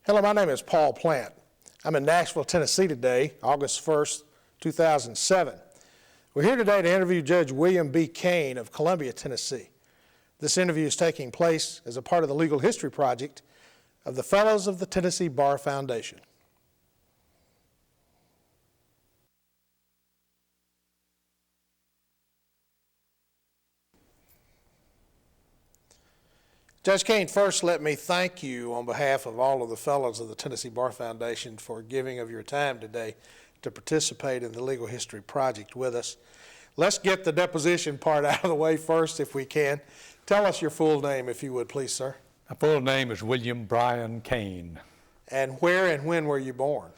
Hello, my name is Paul Plant. I'm in Nashville, Tennessee today, August 1st, 2007. We're here today to interview Judge William B. Cain of Columbia, Tennessee. This interview is taking place as a part of the Legal History Project of the Fellows of the Tennessee Bar Foundation. Judge Cain, first let me thank you on behalf of all of the fellows of the Tennessee Bar Foundation for giving of your time today to participate in the Legal History Project with us. Let's get the deposition part out of the way first if we can. Tell us your full name if you would please, sir. My full name is William Bryan Cain. And where and when were you born?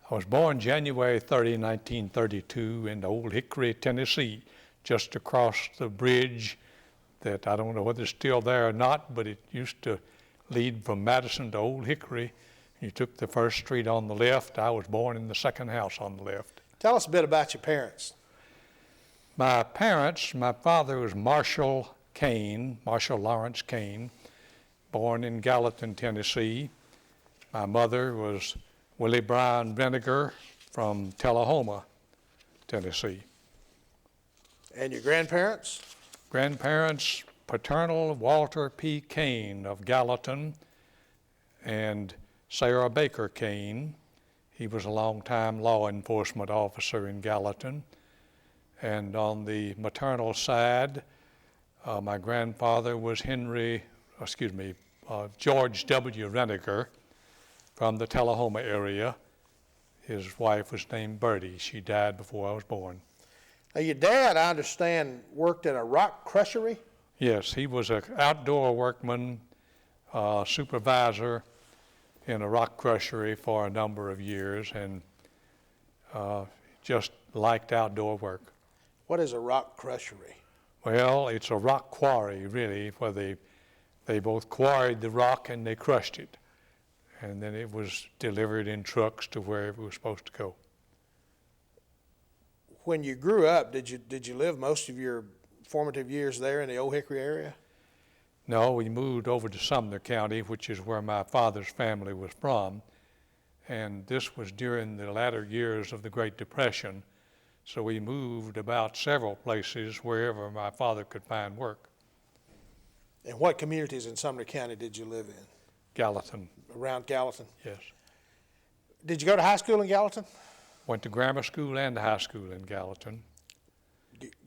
I was born January 30, 1932 in Old Hickory, Tennessee, just across the bridge that I don't know whether it's still there or not, but it used to lead from Madison to Old Hickory. You took the first street on the left. I was born in the second house on the left. Tell us a bit about your parents. My parents, my father was Marshall Lawrence Cain, born in Gallatin, Tennessee. My mother was Willie Bryan Vinegar from Tullahoma, Tennessee. And your grandparents? Grandparents, paternal Walter P. Cain of Gallatin and Sarah Baker Cain. He was a long-time law enforcement officer in Gallatin. And on the maternal side, my grandfather was George W. Vinegar from the Tullahoma area. His wife was named Bertie. She died before I was born. Now, your dad, I understand, worked at a rock crushery? Yes, he was an outdoor workman, supervisor in a rock crushery for a number of years, and just liked outdoor work. What is a rock crushery? Well, it's a rock quarry, really, where they both quarried the rock and they crushed it. And then it was delivered in trucks to where it was supposed to go. When you grew up, did you live most of your formative years there in the Old Hickory area? No, we moved over to Sumner County, which is where my father's family was from. And this was during the latter years of the Great Depression. So we moved about several places wherever my father could find work. And what communities in Sumner County did you live in? Gallatin. Around Gallatin? Yes. Did you go to high school in Gallatin? Went to grammar school and high school in Gallatin.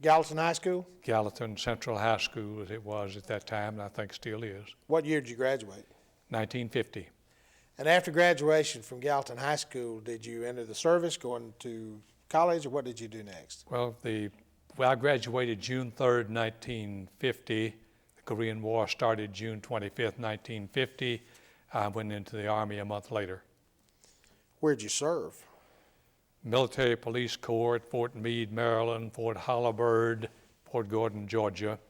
Gallatin High School? Gallatin Central High School, as it was at that time, and I think still is. What year did you graduate? 1950. And after graduation from Gallatin High School, did you enter the service, going to college, or what did you do next? Well, I graduated June 3rd, 1950. The Korean War started June 25th, 1950. I went into the Army a month later. Where'd you serve? Military Police Corps at Fort Meade, Maryland, Fort Holabird, Fort Gordon, Georgia,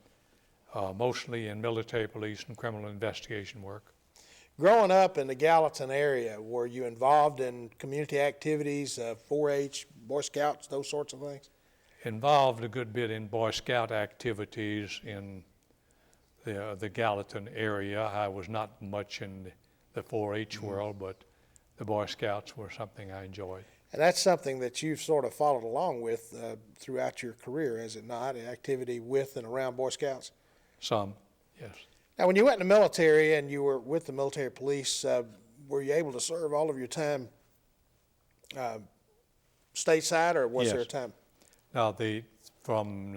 mostly in military police and criminal investigation work. Growing up in the Gallatin area, were you involved in community activities, 4-H, Boy Scouts, those sorts of things? Involved a good bit in Boy Scout activities in the Gallatin area. I was not much in the 4-H world, but the Boy Scouts were something I enjoyed. And that's something that you've sort of followed along with throughout your career, is it not? Activity with and around Boy Scouts? Some, yes. Now, when you went in the military and you were with the military police, were you able to serve all of your time stateside, or was there a time? Now, from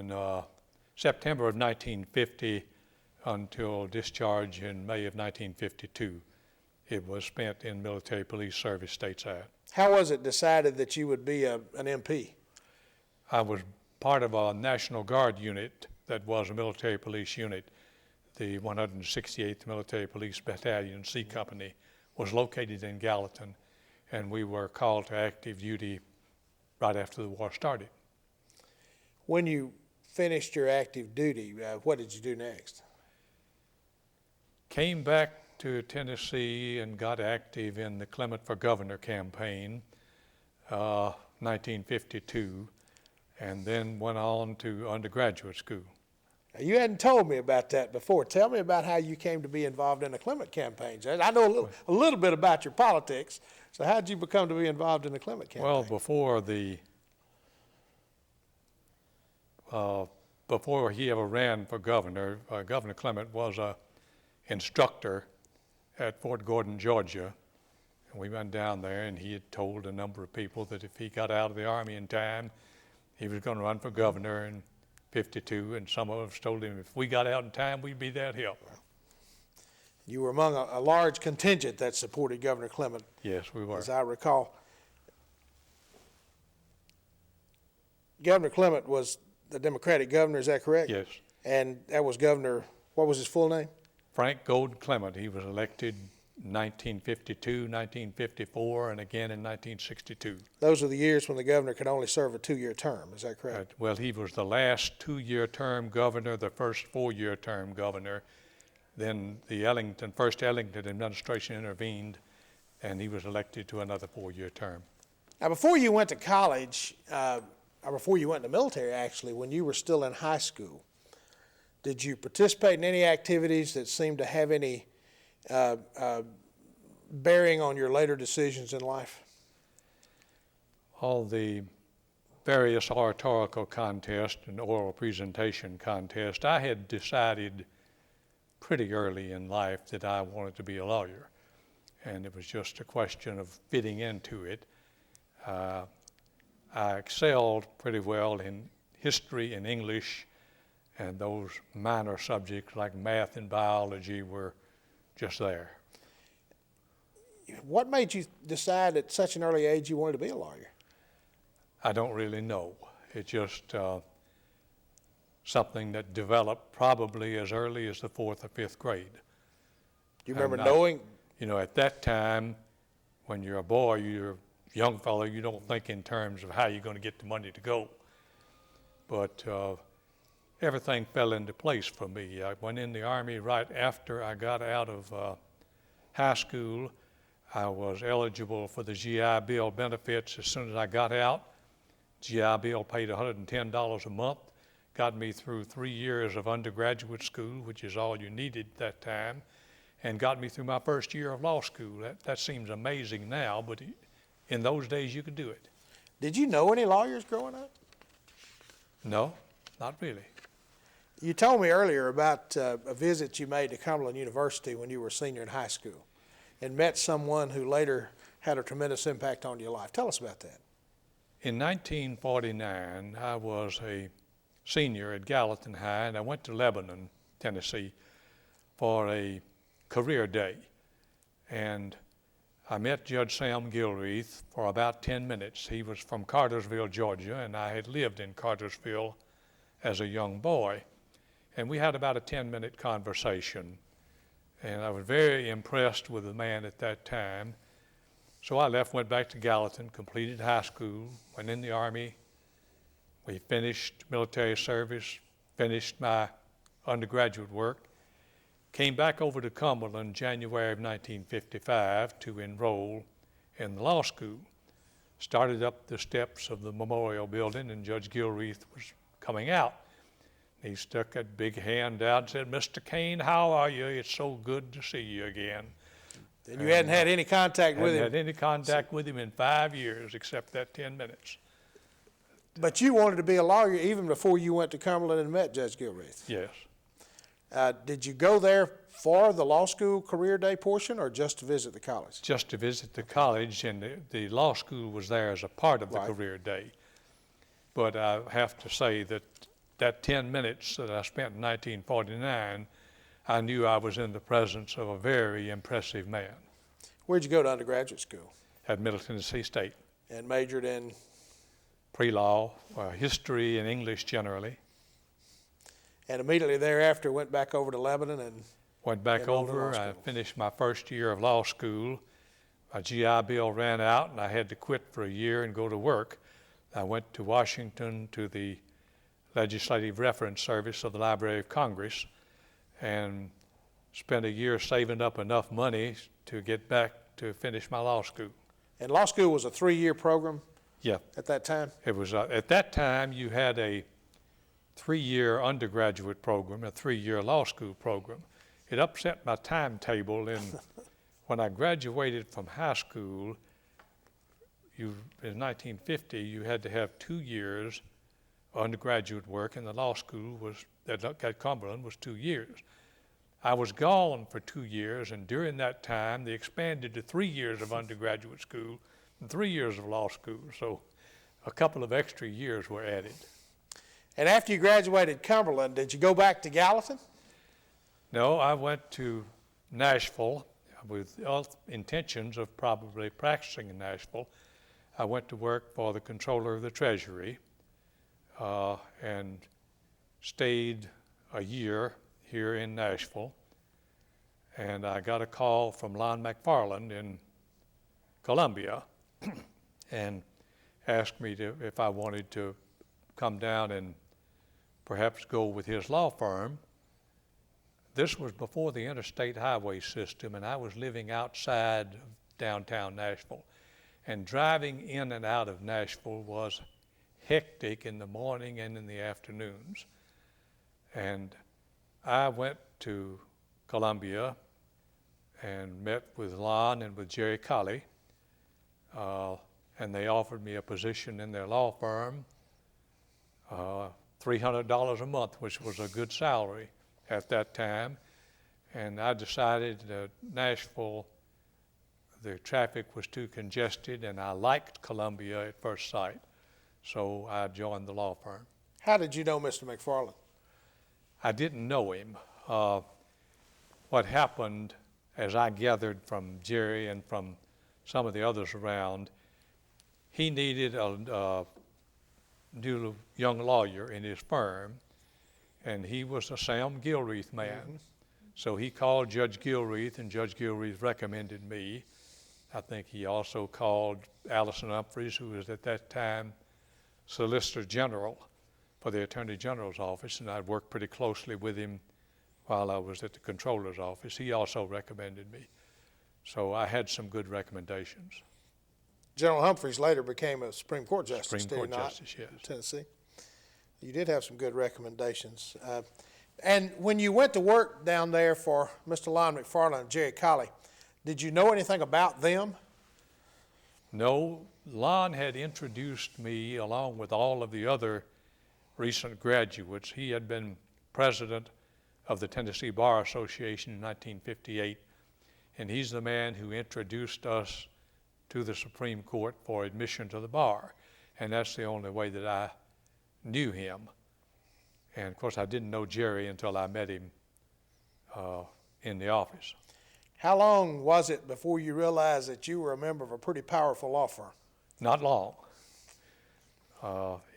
September of 1950 until discharge in May of 1952, it was spent in military police service stateside. How was it decided that you would be an MP? I was part of a National Guard unit that was a military police unit. The 168th Military Police Battalion, C Company, was located in Gallatin, and we were called to active duty right after the war started. When you finished your active duty, what did you do next? Came back to Tennessee and got active in the Clement for Governor campaign, 1952, and then went on to undergraduate school. Now, you hadn't told me about that before. Tell me about how you came to be involved in the Clement campaign, Judge. I know a little bit about your politics, so how did you become to be involved in the Clement campaign? Well, before he ever ran for governor, Governor Clement was an instructor at Fort Gordon, Georgia. And we went down there, and he had told a number of people that if he got out of the Army in time, he was going to run for governor in '52, and some of us told him if we got out in time, we'd be there to help. You were among a large contingent that supported Governor Clement. Yes, we were. As I recall. Governor Clement was the Democratic governor, is that correct? Yes. And that was Governor, what was his full name? Frank Gold Clement. He was elected 1952, 1954, and again in 1962. Those are the years when the governor could only serve a 2-year term, is that correct? Well, he was the last 2-year term governor, the first 4-year term governor. Then the first Ellington administration intervened, and he was elected to another 4-year term. Now, before you went to college, or before you went in the military, actually, when you were still in high school, did you participate in any activities that seemed to have any bearing on your later decisions in life? All the various oratorical contests and oral presentation contests, I had decided pretty early in life that I wanted to be a lawyer. And it was just a question of fitting into it. I excelled pretty well in history and English, and those minor subjects like math and biology were just there. What made you decide at such an early age you wanted to be a lawyer? I don't really know. It's just something that developed probably as early as the 4th or 5th grade. Do you remember knowing? You know, at that time, when you're a boy, you're a young fellow, you don't think in terms of how you're going to get the money to go. But everything fell into place for me. I went in the Army right after I got out of high school. I was eligible for the GI Bill benefits as soon as I got out. GI Bill paid $110 a month, got me through 3 years of undergraduate school, which is all you needed at that time, and got me through my first year of law school. That seems amazing now, but in those days you could do it. Did you know any lawyers growing up? No, not really. You told me earlier about a visit you made to Cumberland University when you were a senior in high school and met someone who later had a tremendous impact on your life. Tell us about that. In 1949, I was a senior at Gallatin High, and I went to Lebanon, Tennessee, for a career day. And I met Judge Sam Gilreath for about 10 minutes. He was from Cartersville, Georgia, and I had lived in Cartersville as a young boy. And we had about a 10-minute conversation. And I was very impressed with the man at that time. So I left, went back to Gallatin, completed high school, went in the Army. We finished military service, finished my undergraduate work, came back over to Cumberland January of 1955 to enroll in the law school. Started up the steps of the memorial building, and Judge Gilreath was coming out. He stuck that big hand out and said, "Mr. Cain, how are you? It's so good to see you again." And you hadn't had any contact with him? Hadn't had any contact with him in 5 years, except that 10 minutes. But you wanted to be a lawyer even before you went to Cumberland and met Judge Gilreath? Yes. Did you go there for the law school career day portion or just to visit the college? Just to visit the college, and the law school was there as a part of the Right. career day. But I have to say that 10 minutes that I spent in 1949, I knew I was in the presence of a very impressive man. Where'd you go to undergraduate school? At Middle Tennessee State. And majored in? Pre-law, history and English generally. And immediately thereafter went back over to Lebanon and went back over. I finished my first year of law school. My GI Bill ran out and I had to quit for a year and go to work. I went to Washington to the Legislative Reference Service of the Library of Congress and spent a year saving up enough money to get back to finish my law school. And law school was a 3-year program? Yeah. At that time? It was, at that time you had a 3-year undergraduate program, a 3-year law school program. It upset my timetable, and when I graduated from high school, in 1950, you had to have 2 years undergraduate work, and the law school at Cumberland was 2 years. I was gone for 2 years, and during that time, they expanded to 3 years of undergraduate school and 3 years of law school, so a couple of extra years were added. And after you graduated Cumberland, did you go back to Gallatin? No, I went to Nashville with intentions of probably practicing in Nashville. I went to work for the Comptroller of the Treasury and stayed a year here in Nashville. And I got a call from Lon McFarland in Columbia and asked me if I wanted to come down and perhaps go with his law firm. This was before the interstate highway system, and I was living outside of downtown Nashville. And driving in and out of Nashville was hectic in the morning and in the afternoons. And I went to Columbia and met with Lon and with Jerry Colley, and they offered me a position in their law firm, $300 a month, which was a good salary at that time. And I decided that Nashville, the traffic was too congested, and I liked Columbia at first sight, so I joined the law firm. How did you know Mr. McFarland? I didn't know him. What happened, as I gathered from Jerry and from some of the others around, he needed a new young lawyer in his firm, and he was a Sam Gilreath man. Mm-hmm. So he called Judge Gilreath, and Judge Gilreath recommended me. I think he also called Allison Humphreys, who was at that time Solicitor General for the Attorney General's office, and I'd worked pretty closely with him while I was at the Comptroller's office. He also recommended me. So I had some good recommendations. General Humphreys later became a Supreme Court justice, Supreme did Court he not, justice, yes. in Tennessee? You did have some good recommendations. And when you went to work down there for Mr. Lon McFarland and Jerry Colley, did you know anything about them? No, Lon had introduced me along with all of the other recent graduates. He had been president of the Tennessee Bar Association in 1958, and he's the man who introduced us to the Supreme Court for admission to the bar, and that's the only way that I knew him. And of course I didn't know Jerry until I met him in the office. How long was it before you realized that you were a member of a pretty powerful law firm? Not long.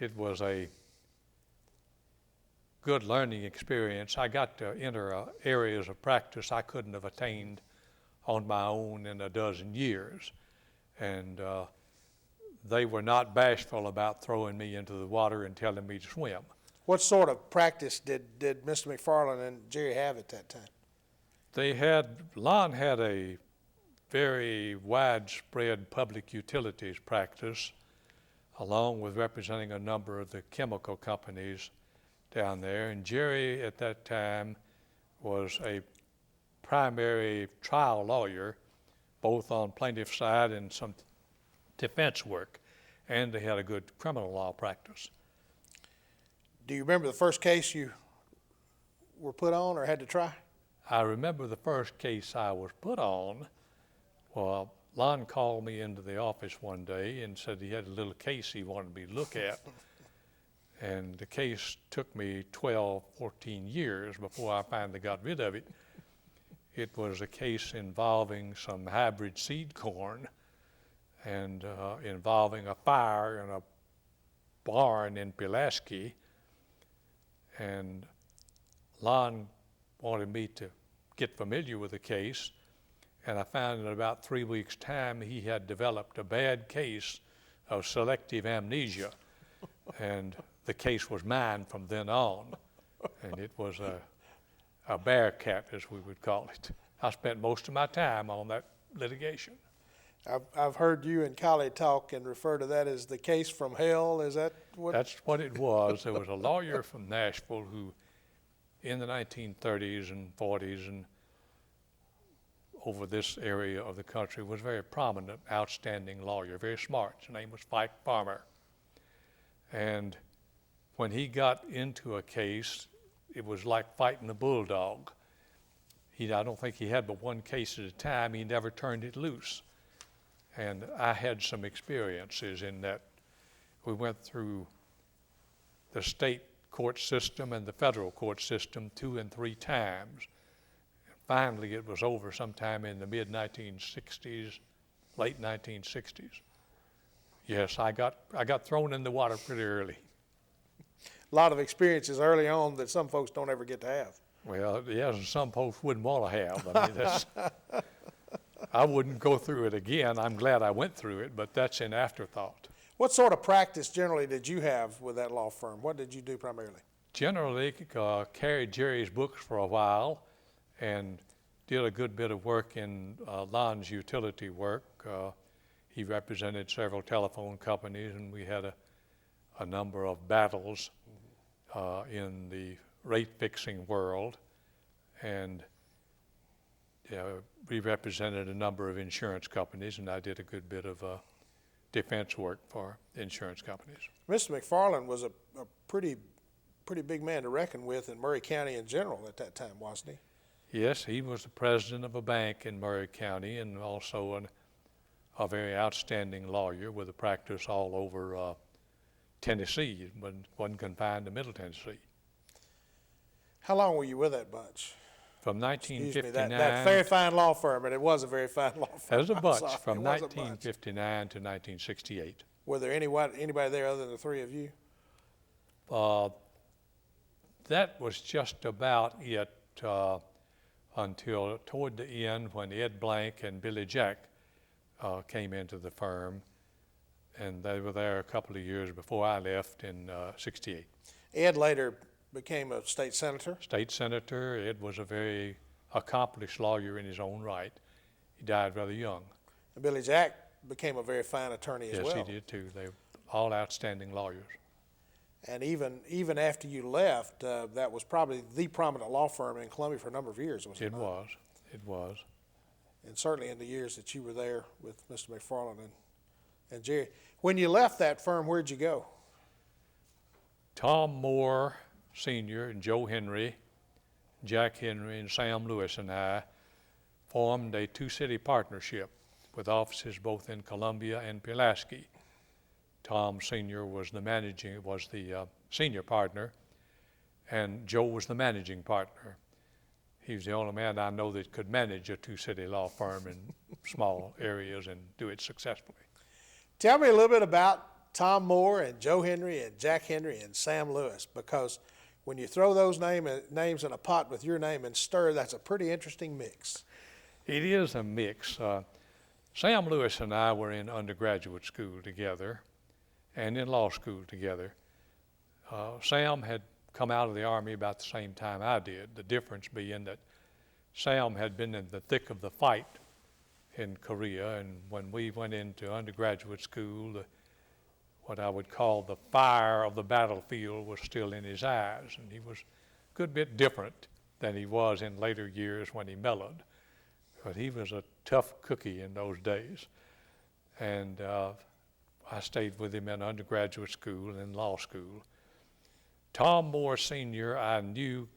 It was a good learning experience. I got to enter areas of practice I couldn't have attained on my own in a dozen years. And they were not bashful about throwing me into the water and telling me to swim. What sort of practice did Mr. McFarland and Jerry have at that time? Lon had a very widespread public utilities practice, along with representing a number of the chemical companies down there. And Jerry at that time was a primary trial lawyer, both on plaintiff's side and some defense work, and they had a good criminal law practice. Do you remember the first case you were put on or had to try? I remember the first case I was put on. Well, Lon called me into the office one day and said he had a little case he wanted me to look at. And the case took me 12, 14 years before I finally got rid of it. It was a case involving some hybrid seed corn and involving a fire in a barn in Pulaski. And Lon wanted me to get familiar with the case, and I found in about 3 weeks' time he had developed a bad case of selective amnesia, and the case was mine from then on, and it was a bear cat, as we would call it. I spent most of my time on that litigation. I've heard you and Collie talk and refer to that as the case from hell. Is that what? That's what it was. There was a lawyer from Nashville who, in the 1930s and 40s and over this area of the country, was a very prominent, outstanding lawyer, very smart. His name was Spike Farmer. And when he got into a case, it was like fighting a bulldog. I don't think he had but one case at a time. He never turned it loose. And I had some experiences in that. We went through the state court system and the federal court system 2 and 3 times. And finally, it was over sometime in the mid-1960s, late 1960s. Yes, I got thrown in the water pretty early. A lot of experiences early on that some folks don't ever get to have. Well, yes, and some folks wouldn't want to have. I mean, I wouldn't go through it again. I'm glad I went through it, but that's an afterthought. What sort of practice generally did you have with that law firm? What did you do primarily? Generally, carried Jerry's books for a while and did a good bit of work in Lon's utility work. He represented several telephone companies, and we had a number of battles in the rate-fixing world. And we represented a number of insurance companies, and I did a good bit of defense work for insurance companies. Mr. McFarland was a pretty big man to reckon with in Murray County in general at that time, wasn't he? Yes, he was the president of a bank in Murray County and also a very outstanding lawyer with a practice all over Tennessee, but wasn't confined to Middle Tennessee. How long were you with that bunch? From 1959. That very fine law firm, and it was a very fine law firm. As a bunch, from It was a bunch. 1959 to 1968. Were there anybody there other than the 3 of you? That was just about it until toward the end when Ed Blank and Billy Jack came into the firm, and they were there a couple of years before I left in 68. Ed later became a state senator. State senator. Ed was a very accomplished lawyer in his own right. He died rather young. And Billy Jack became a very fine attorney as well. Yes, he did too. They were all outstanding lawyers. And even after you left, that was probably the prominent law firm in Columbia for a number of years, was it not? It was. And certainly in the years that you were there with Mr. McFarland and Jerry. When you left that firm, where'd you go? Tom Moore Sr. and Joe Henry, Jack Henry and Sam Lewis and I formed a 2-city partnership with offices both in Columbia and Pulaski. Tom Sr. was the senior partner, and Joe was the managing partner. He was the only man I know that could manage a 2-city law firm in small areas and do it successfully. Tell me a little bit about Tom Moore and Joe Henry and Jack Henry and Sam Lewis, because when you throw those names in a pot with your name and stir, that's a pretty interesting mix. It is a mix. Sam Lewis and I were in undergraduate school together and in law school together. Sam had come out of the Army about the same time I did, the difference being that Sam had been in the thick of the fight in Korea, and when we went into undergraduate school, what I would call the fire of the battlefield was still in his eyes, and he was a good bit different than he was in later years when he mellowed. But he was a tough cookie in those days. And I stayed with him in undergraduate school and in law school. Tom Moore Sr. I knew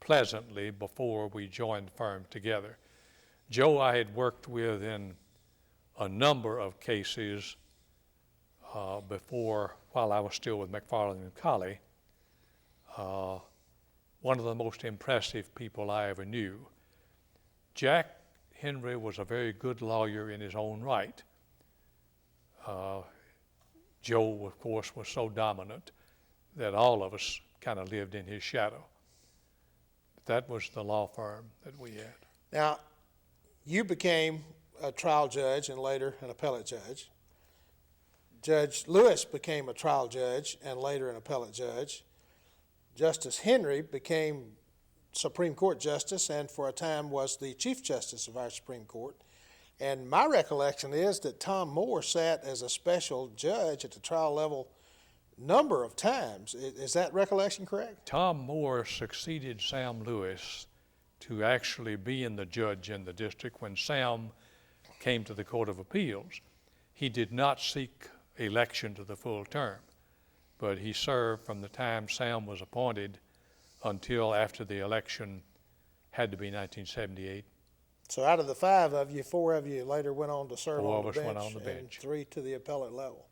pleasantly before we joined the firm together. Joe I had worked with in a number of cases before, while I was still with McFarland and Colley. One of the most impressive people I ever knew. Jack Henry was a very good lawyer in his own right. Joe, of course, was so dominant that all of us kind of lived in his shadow. But that was the law firm that we had. Now, you became a trial judge and later an appellate judge. Judge Lewis became a trial judge and later an appellate judge. Justice Henry became Supreme Court Justice and for a time was the Chief Justice of our Supreme Court. And my recollection is that Tom Moore sat as a special judge at the trial level number of times. Is that recollection correct? Tom Moore succeeded Sam Lewis to actually being the judge in the district when Sam came to the Court of Appeals. He did not seek election to the full term, but he served from the time Sam was appointed until after the election had to be 1978. So out of the 5 of you, 4 of you later went on to serve 4 on the of us bench, went on the and bench. 3 to the appellate level.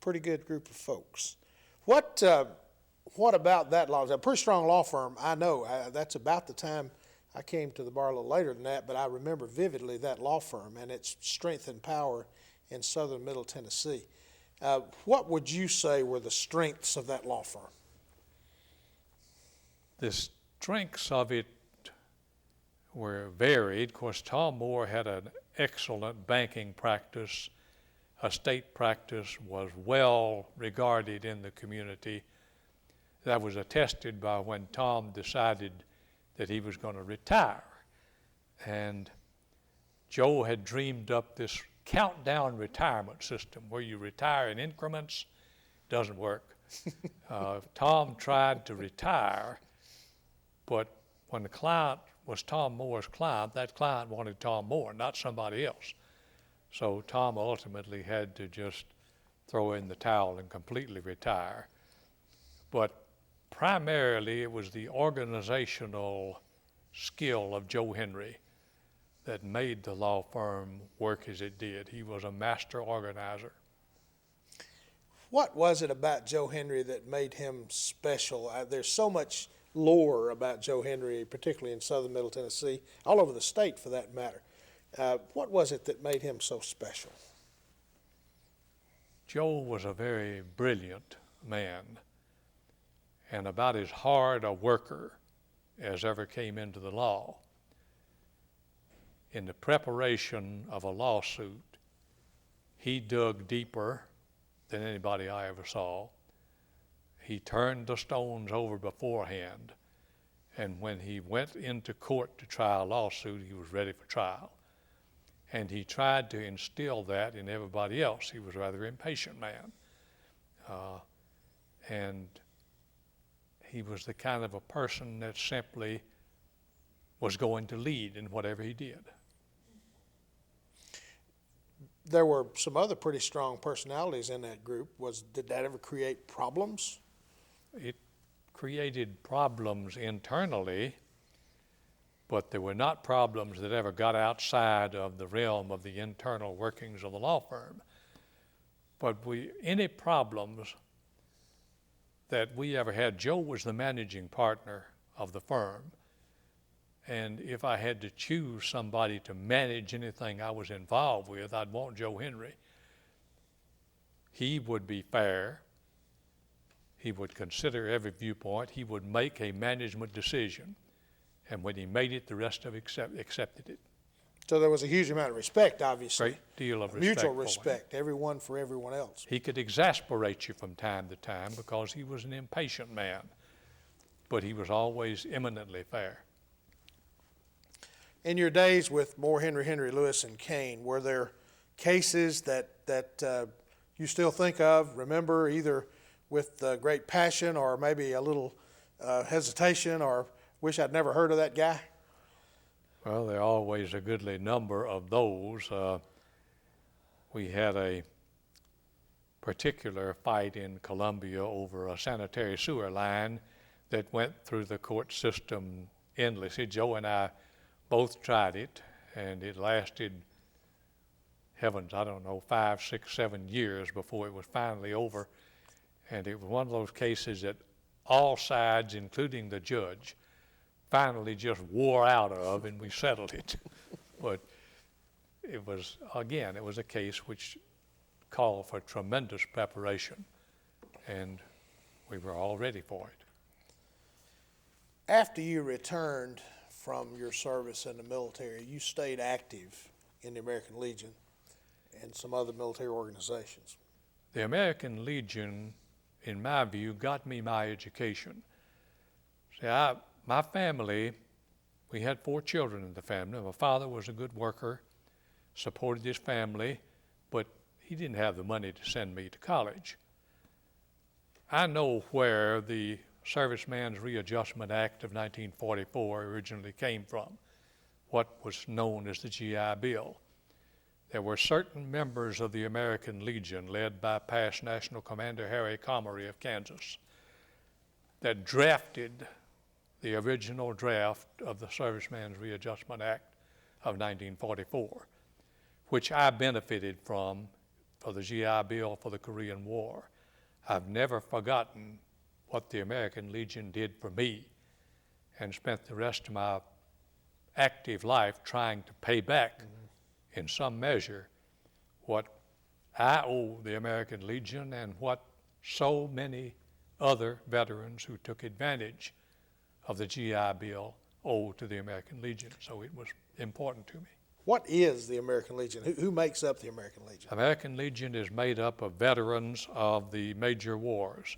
Pretty good group of folks. What about that law? It's a pretty strong law firm, I know. That's about the time I came to the bar a little later than that, but I remember vividly that law firm and its strength and power in southern Middle Tennessee. What would you say were the strengths of that law firm? The strengths of it were varied. Of course, Tom Moore had an excellent banking practice. Estate practice was well regarded in the community. That was attested by when Tom decided that he was going to retire. And Joe had dreamed up this countdown retirement system where you retire in increments. Doesn't work. Tom tried to retire, but when the client was Tom Moore's client, that client wanted Tom Moore, not somebody else. So Tom ultimately had to just throw in the towel and completely retire. But primarily it was the organizational skill of Joe Henry that made the law firm work as it did. He was a master organizer. What was it about Joe Henry that made him special? There's so much lore about Joe Henry, particularly in southern Middle Tennessee, all over the state for that matter. What was it that made him so special? Joe was a very brilliant man and about as hard a worker as ever came into the law. In the preparation of a lawsuit, he dug deeper than anybody I ever saw. He turned the stones over beforehand, and when he went into court to try a lawsuit, he was ready for trial. And he tried to instill that in everybody else. He was a rather impatient man. And he was the kind of a person that simply was going to lead in whatever he did. There were some other pretty strong personalities in that group. Did that ever create problems? It created problems internally, but there were not problems that ever got outside of the realm of the internal workings of the law firm. But any problems that we ever had, Joe was the managing partner of the firm. And if I had to choose somebody to manage anything I was involved with, I'd want Joe Henry. He would be fair. He would consider every viewpoint. He would make a management decision. And when he made it, the rest of it accepted it. So there was a huge amount of respect, obviously. Great deal of respect. Mutual for him. respect, everyone for everyone else. He could exasperate you from time to time because he was an impatient man, but he was always eminently fair. In your days with Moore, Henry, Lewis, and Cain, were there cases that you still think of, remember, either with great passion or maybe a little hesitation or wish I'd never heard of that guy? Well, there are always a goodly number of those. We had a particular fight in Columbia over a sanitary sewer line that went through the court system endlessly. Joe and I both tried it, and it lasted, heavens, I don't know, 5, 6, 7 years before it was finally over. And it was one of those cases that all sides, including the judge, finally just wore out of, and we settled it. But it was, again, it was a case which called for tremendous preparation, and we were all ready for it. After you returned from your service in the military, you stayed active in the American Legion and some other military organizations. The American Legion, in my view, got me my education. See, my family, we had 4 children in the family. My father was a good worker. supported his family, but he didn't have the money to send me to college. I know where the Servicemen's Readjustment Act of 1944 originally came from, what was known as the GI Bill. There were certain members of the American Legion, led by past National Commander Harry Comery of Kansas, that drafted the original draft of the Servicemen's Readjustment Act of 1944, which I benefited from for the GI Bill for the Korean War. I've never forgotten what the American Legion did for me, and spent the rest of my active life trying to pay back in some measure what I owe the American Legion and what so many other veterans who took advantage of the GI Bill owe to the American Legion. So it was important to me. What is the American Legion? Who makes up the American Legion? American Legion is made up of veterans of the major wars.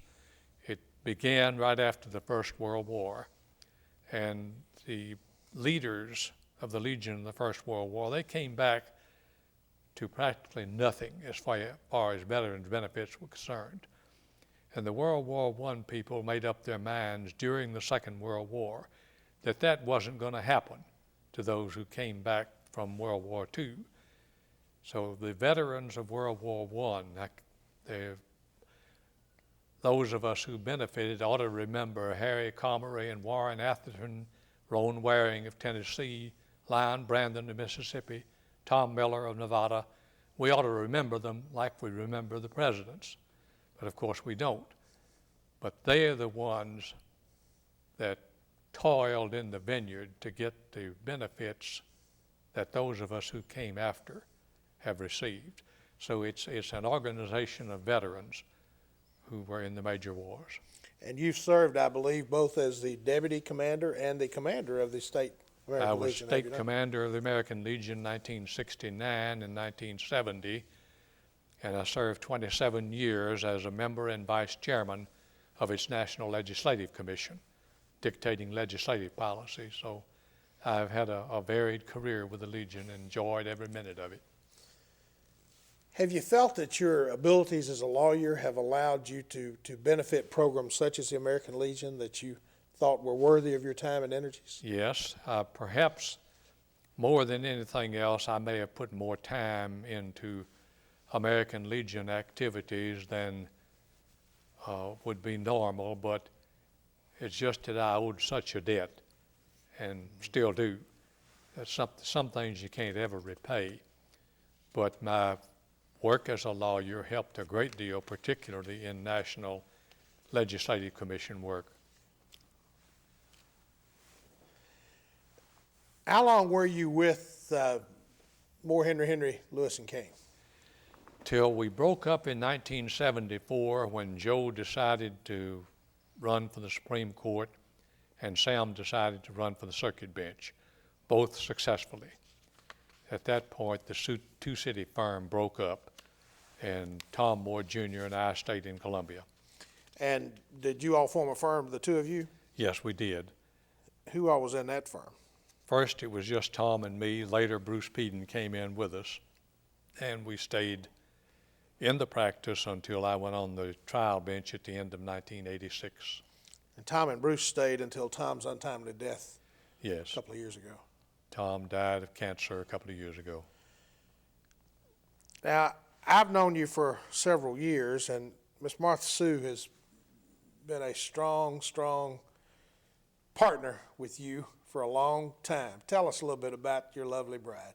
It began right after the First World War, and the leaders of the Legion in the First World War, they came back to practically nothing as far as veterans benefits were concerned. And the World War I people made up their minds during the Second World War that that wasn't going to happen to those who came back from World War II. So the veterans of World War I, those of us who benefited ought to remember Harry Comery and Warren Atherton, Roan Waring of Tennessee, Lyon Brandon of Mississippi, Tom Miller of Nevada. We ought to remember them like we remember the presidents, but of course we don't. But they are the ones that toiled in the vineyard to get the benefits that those of us who came after have received. So it's an organization of veterans who were in the major wars. And you've served, I believe, both as the deputy commander and the commander of the state American I was Legion. state commander of the American Legion in 1969 and 1970, and I served 27 years as a member and vice chairman of its National Legislative Commission, dictating legislative policy. So I've had a varied career with the Legion and enjoyed every minute of it. Have you felt that your abilities as a lawyer have allowed you to benefit programs such as the American Legion that you thought were worthy of your time and energies? Yes, perhaps more than anything else, I may have put more time into American Legion activities than would be normal, but it's just that I owed such a debt and still do. That's some things you can't ever repay. But my work as a lawyer helped a great deal, particularly in National Legislative Commission work. How long were you with Moore, Henry, Lewis, and Cain? Till we broke up in 1974 when Joe decided to run for the Supreme Court and Sam decided to run for the circuit bench, both successfully. At that point, the two-city firm broke up, and Tom Moore Jr. and I stayed in Columbia. And did you all form a firm, the two of you? Yes, we did. Who all was in that firm? First, it was just Tom and me. Later, Bruce Peden came in with us, and we stayed in the practice until I went on the trial bench at the end of 1986. And Tom and Bruce stayed until Tom's untimely death Yes. a couple of years ago. Tom died of cancer a couple of years ago. Now, I've known you for several years, and Miss Martha Sue has been a strong partner with you for a long time. Tell us a little bit about your lovely bride.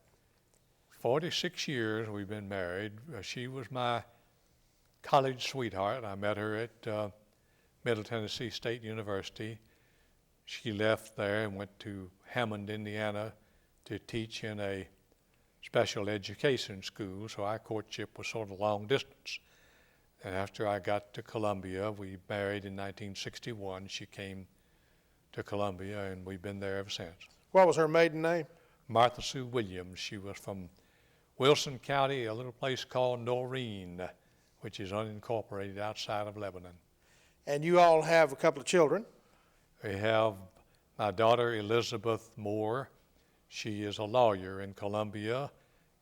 46 years we've been married. She was my college sweetheart. I met her at Middle Tennessee State University. She left there and went to Hammond, Indiana to teach in a special education school, so our courtship was sort of long distance. And after I got to Columbia, we married in 1961. She came to Columbia, and we've been there ever since. What was her maiden name? Martha Sue Williams. She was from Wilson County, a little place called Noreen, which is unincorporated outside of Lebanon. And you all have a couple of children. We have my daughter, Elizabeth Moore. She is a lawyer in Columbia,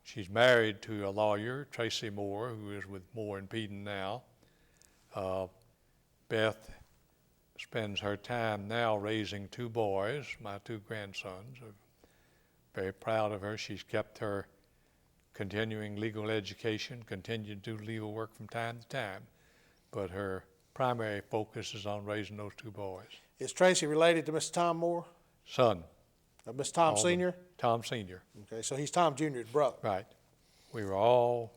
She's married to a lawyer, Tracy Moore, who is with Moore and Peden now. Beth spends her time now raising 2 boys, my 2 grandsons. I'm very proud of her. She's kept her continuing legal education, continued to do legal work from time to time, but her primary focus is on raising those 2 boys. Is Tracy related to Mr. Tom Moore? Son. Mr. Tom All Sr.? Tom Sr. Okay, so he's Tom Jr.'s brother. Right. We were all,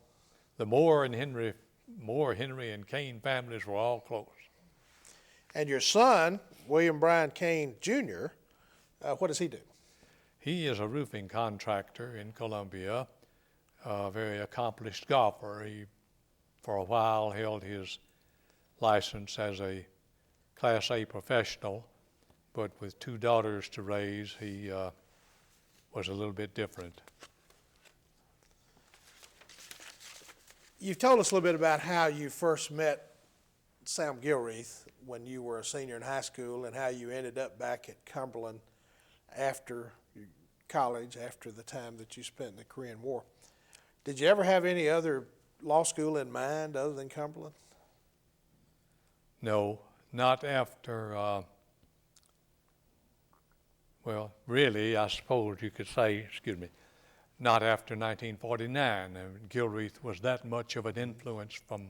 the Moore, Henry, and Cain families were all close. And your son, William Bryan Cain Jr., what does he do? He is a roofing contractor in Columbia, a very accomplished golfer. He, for a while, held his license as a Class A professional, but with 2 daughters to raise, he was a little bit different. You've told us a little bit about how you first met Sam Gilreath when you were a senior in high school and how you ended up back at Cumberland after college, after the time that you spent in the Korean War. Did you ever have any other law school in mind other than Cumberland? No, not after, well, really, I suppose you could say, not after 1949. Gilreath was that much of an influence from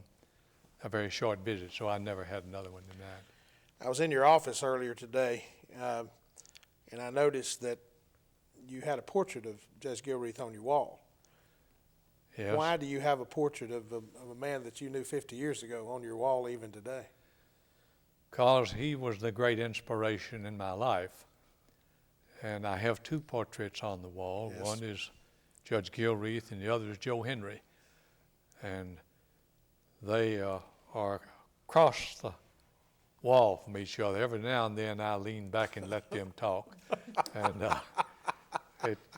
a very short visit, so I never had another one than that. I was in your office earlier today, and I noticed that you had a portrait of Judge Gilreath on your wall. Yes. Why do you have a portrait of a man that you knew 50 years ago on your wall even today? Because he was the great inspiration in my life. And I have 2 portraits on the wall. Yes. One is Judge Gilreath and the other is Joe Henry. And they are across the wall from each other. Every now and then I lean back and let them talk. And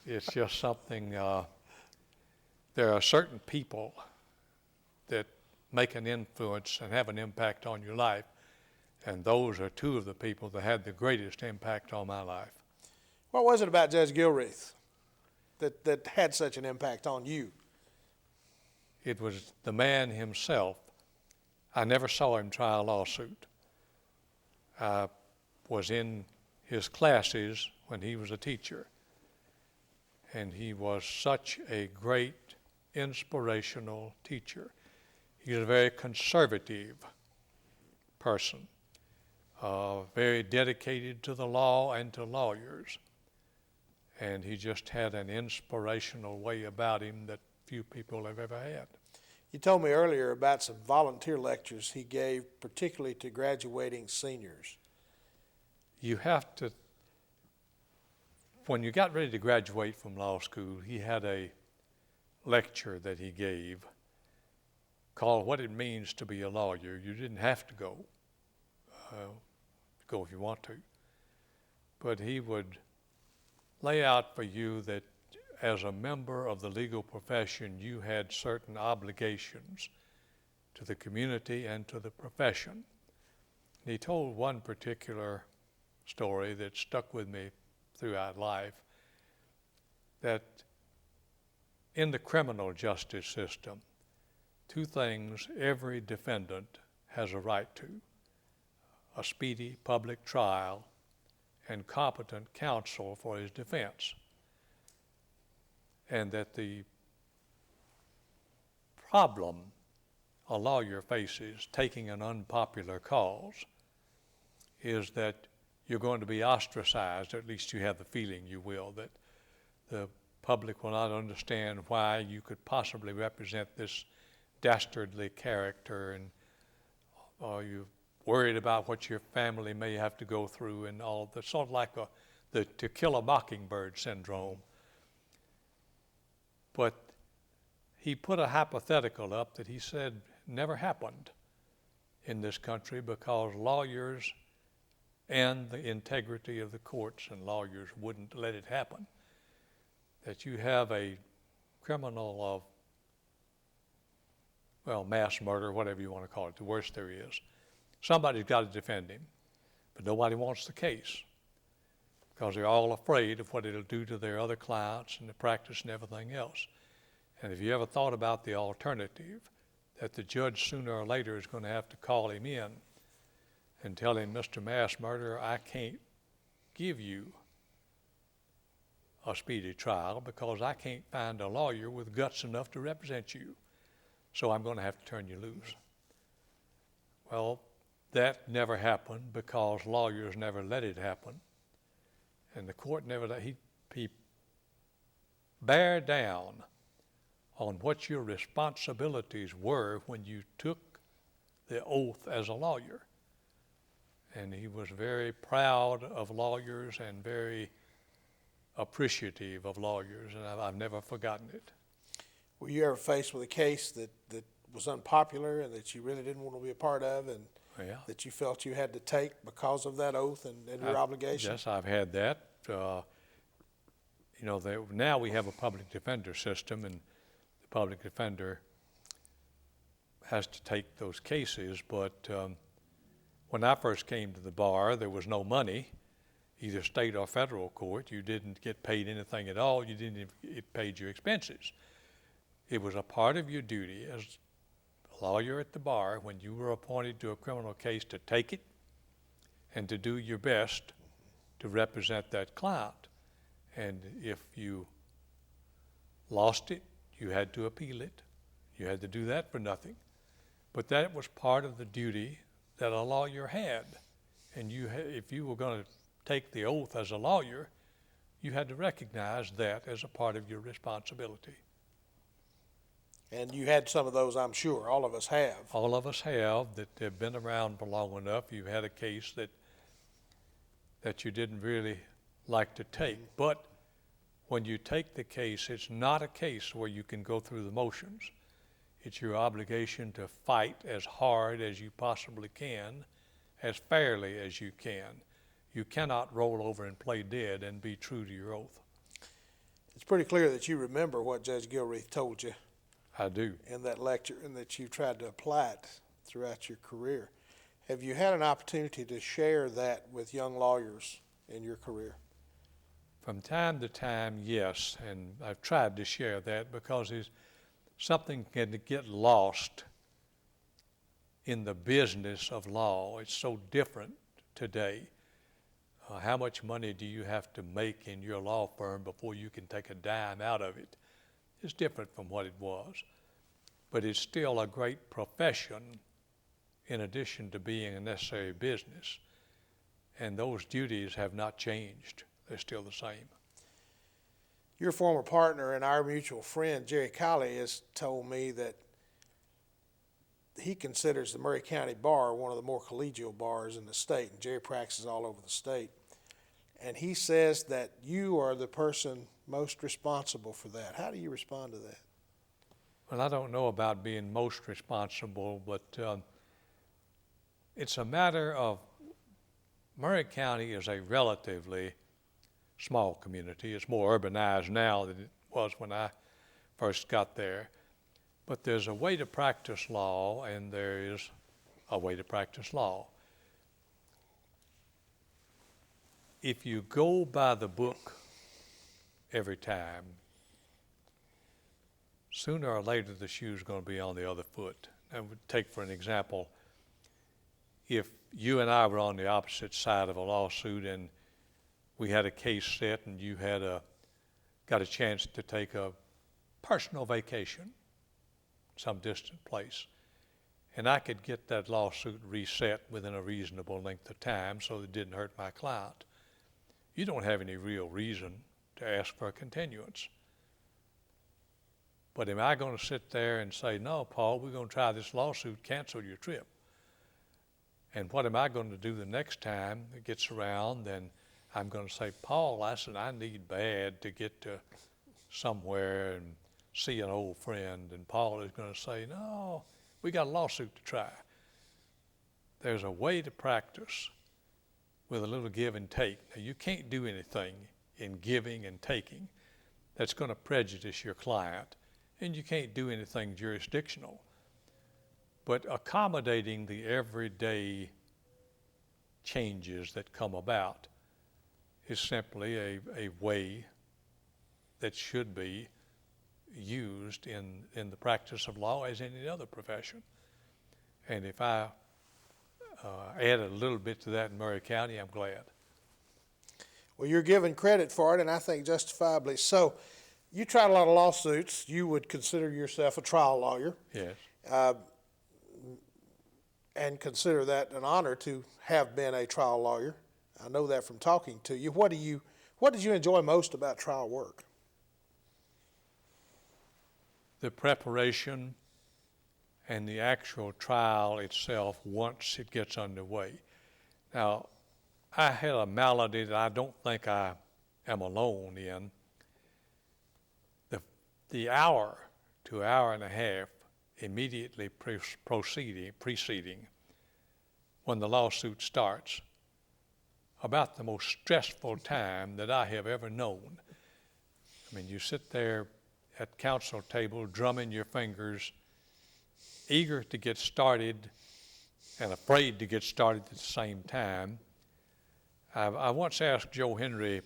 it's just something, there are certain people that make an influence and have an impact on your life. And those are 2 of the people that had the greatest impact on my life. What was it about Judge Gilreath that had such an impact on you? It was the man himself. I never saw him try a lawsuit. I was in his classes when he was a teacher, and he was such a great inspirational teacher. He was a very conservative person, very dedicated to the law and to lawyers. And he just had an inspirational way about him that few people have ever had. You told me earlier about some volunteer lectures he gave, particularly to graduating seniors. You have to, when you got ready to graduate from law school, he had a lecture that he gave called What It Means to Be a Lawyer. You didn't have to go. Go if you want to. But he would lay out for you that as a member of the legal profession, you had certain obligations to the community and to the profession. And he told one particular story that stuck with me throughout life, that in the criminal justice system, 2 things every defendant has a right to: a speedy public trial and competent counsel for his defense. And that the problem a lawyer faces taking an unpopular cause is that you're going to be ostracized, or at least you have the feeling you will, that the public will not understand why you could possibly represent this dastardly character, and you're worried about what your family may have to go through, and all of that, sort of like the To Kill a Mockingbird syndrome. But he put a hypothetical up that he said never happened in this country because lawyers and the integrity of the courts and lawyers wouldn't let it happen. That you have a criminal of, well, mass murder, whatever you want to call it, the worst there is. Somebody's got to defend him, but nobody wants the case because they're all afraid of what it'll do to their other clients and the practice and everything else. And have you ever thought about the alternative, that the judge sooner or later is going to have to call him in and tell him, Mr. Mass Murderer, I can't give you a speedy trial because I can't find a lawyer with guts enough to represent you, so I'm going to have to turn you loose. Well, that never happened because lawyers never let it happen. And the court never let, he bear down on what your responsibilities were when you took the oath as a lawyer. And he was very proud of lawyers and very appreciative of lawyers, and I've never forgotten it. Were you ever faced with a case that was unpopular and that you really didn't want to be a part of, and that you felt you had to take because of that oath and your obligation? Yes, I've had that. Now we have a public defender system, and the public defender has to take those cases, but when I first came to the bar, there was no money, either state or federal court. You didn't get paid anything at all. You didn't even get paid your expenses. It was a part of your duty as a lawyer at the bar when you were appointed to a criminal case to take it and to do your best to represent that client. And if you lost it, you had to appeal it. You had to do that for nothing. But that was part of the duty that a lawyer had. And if you were going to take the oath as a lawyer, you had to recognize that as a part of your responsibility. And you had some of those, I'm sure. All of us have. All of us have that have been around for long enough. You had a case that you didn't really like to take. But when you take the case, it's not a case where you can go through the motions. It's your obligation to fight as hard as you possibly can, as fairly as you can. You cannot roll over and play dead and be true to your oath. It's pretty clear that you remember what Judge Gilreath told you. I do. In that lecture, and that you tried to apply it throughout your career. Have you had an opportunity to share that with young lawyers in your career? From time to time, yes, and I've tried to share that because something can get lost in the business of law. It's so different today. How much money do you have to make in your law firm before you can take a dime out of it? It's different from what it was. But it's still a great profession in addition to being a necessary business. And those duties have not changed. They're still the same. Your former partner and our mutual friend, Jerry Colley, has told me that he considers the Murray County Bar one of the more collegial bars in the state, and Jerry practices all over the state. And he says that you are the person most responsible for that. How do you respond to that? Well, I don't know about being most responsible, but it's a matter of Murray County is a relatively small community. It's more urbanized now than it was when I first got there. But there's a way to practice law, and there is a way to practice law. If you go by the book every time, sooner or later the shoe's going to be on the other foot. And take for an example, if you and I were on the opposite side of a lawsuit and we had a case set and you had got a chance to take a personal vacation some distant place, and I could get that lawsuit reset within a reasonable length of time so it didn't hurt my client, you don't have any real reason to ask for a continuance. But am I going to sit there and say, no, Paul, we're going to try this lawsuit, cancel your trip? And what am I going to do the next time it gets around? Then I'm going to say, Paul, I need bad to get to somewhere and see an old friend. And Paul is going to say, no, we got a lawsuit to try. There's a way to practice with a little give and take. Now, you can't do anything in giving and taking that's going to prejudice your client, and you can't do anything jurisdictional. But accommodating the everyday changes that come about is simply a way that should be used in the practice of law as any other profession. And if I added a little bit to that in Murray County, I'm glad. Well, you're given credit for it, and I think justifiably so. You tried a lot of lawsuits. You would consider yourself a trial lawyer. Yes. And consider that an honor to have been a trial lawyer. I know that from talking to you. What did you enjoy most about trial work? The preparation and the actual trial itself once it gets underway. Now, I had a malady that I don't think I am alone in. The hour to hour and a half immediately preceding when the lawsuit starts, about the most stressful time that I have ever known. I mean, you sit there at counsel table drumming your fingers, eager to get started and afraid to get started at the same time. I once asked Joe Henry,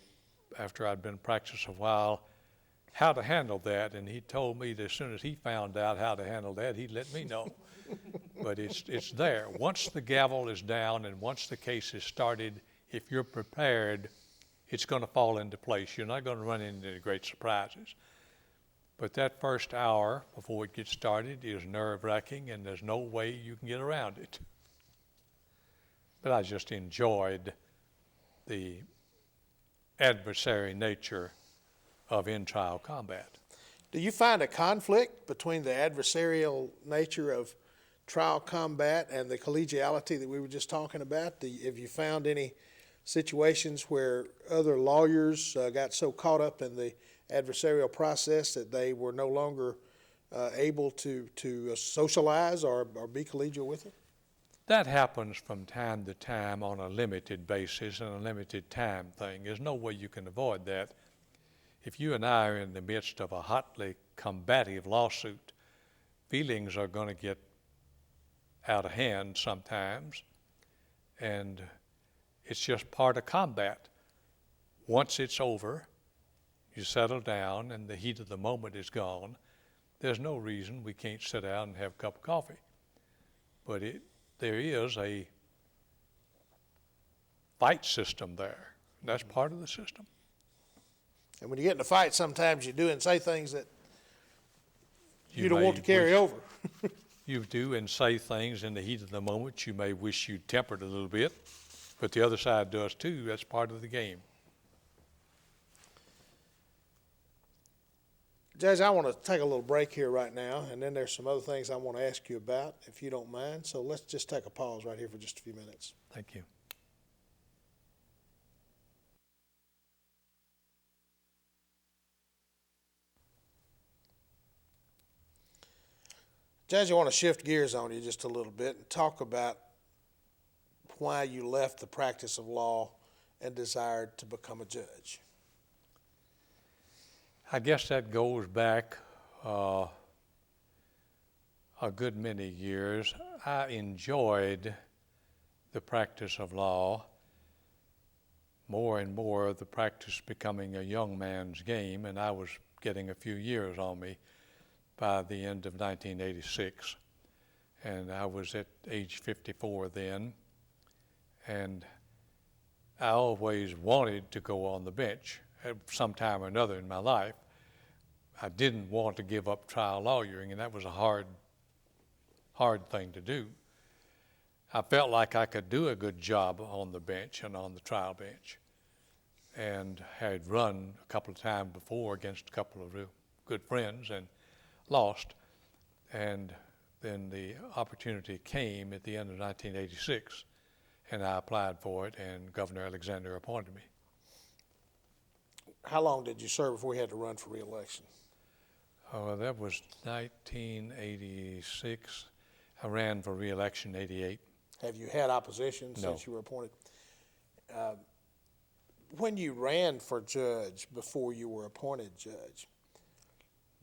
after I'd been practicing a while, how to handle that, and he told me that as soon as he found out how to handle that, he'd let me know. But it's there. Once the gavel is down and once the case is started, if you're prepared, it's going to fall into place. You're not going to run into any great surprises. But that first hour before it gets started is nerve-wracking, and there's no way you can get around it. But I just enjoyed the adversary nature of in-trial combat. Do you find a conflict between the adversarial nature of trial combat and the collegiality that we were just talking about? Have you found any situations where other lawyers got so caught up in the adversarial process that they were no longer able to socialize or be collegial with it? That happens from time to time on a limited basis and a limited time thing. There's no way you can avoid that. If you and I are in the midst of a hotly combative lawsuit, feelings are going to get out of hand sometimes, and it's just part of combat. Once it's over, you settle down and the heat of the moment is gone. There's no reason we can't sit down and have a cup of coffee. But there is a fight system there. That's part of the system. And when you get in a fight, sometimes you do and say things that you don't want to carry over. You do and say things in the heat of the moment you may wish you'd tempered a little bit, but the other side does too. That's part of the game. Judge, I want to take a little break here right now, and then there's some other things I want to ask you about, if you don't mind. So let's just take a pause right here for just a few minutes. Thank you. Judge, I want to shift gears on you just a little bit and talk about why you left the practice of law and desired to become a judge. I guess that goes back a good many years. I enjoyed the practice of law, more and more the practice becoming a young man's game, and I was getting a few years on me by the end of 1986. And I was at age 54 then, and I always wanted to go on the bench at some time or another in my life. I didn't want to give up trial lawyering, and that was a hard thing to do. I felt like I could do a good job on the bench and on the trial bench, and had run a couple of times before against a couple of real good friends and lost. And then the opportunity came at the end of 1986, and I applied for it, and Governor Alexander appointed me. How long did you serve before you had to run for re-election? Oh, that was 1986. I ran for re-election in 88. Have you had opposition since you were appointed? When you ran for judge before you were appointed judge,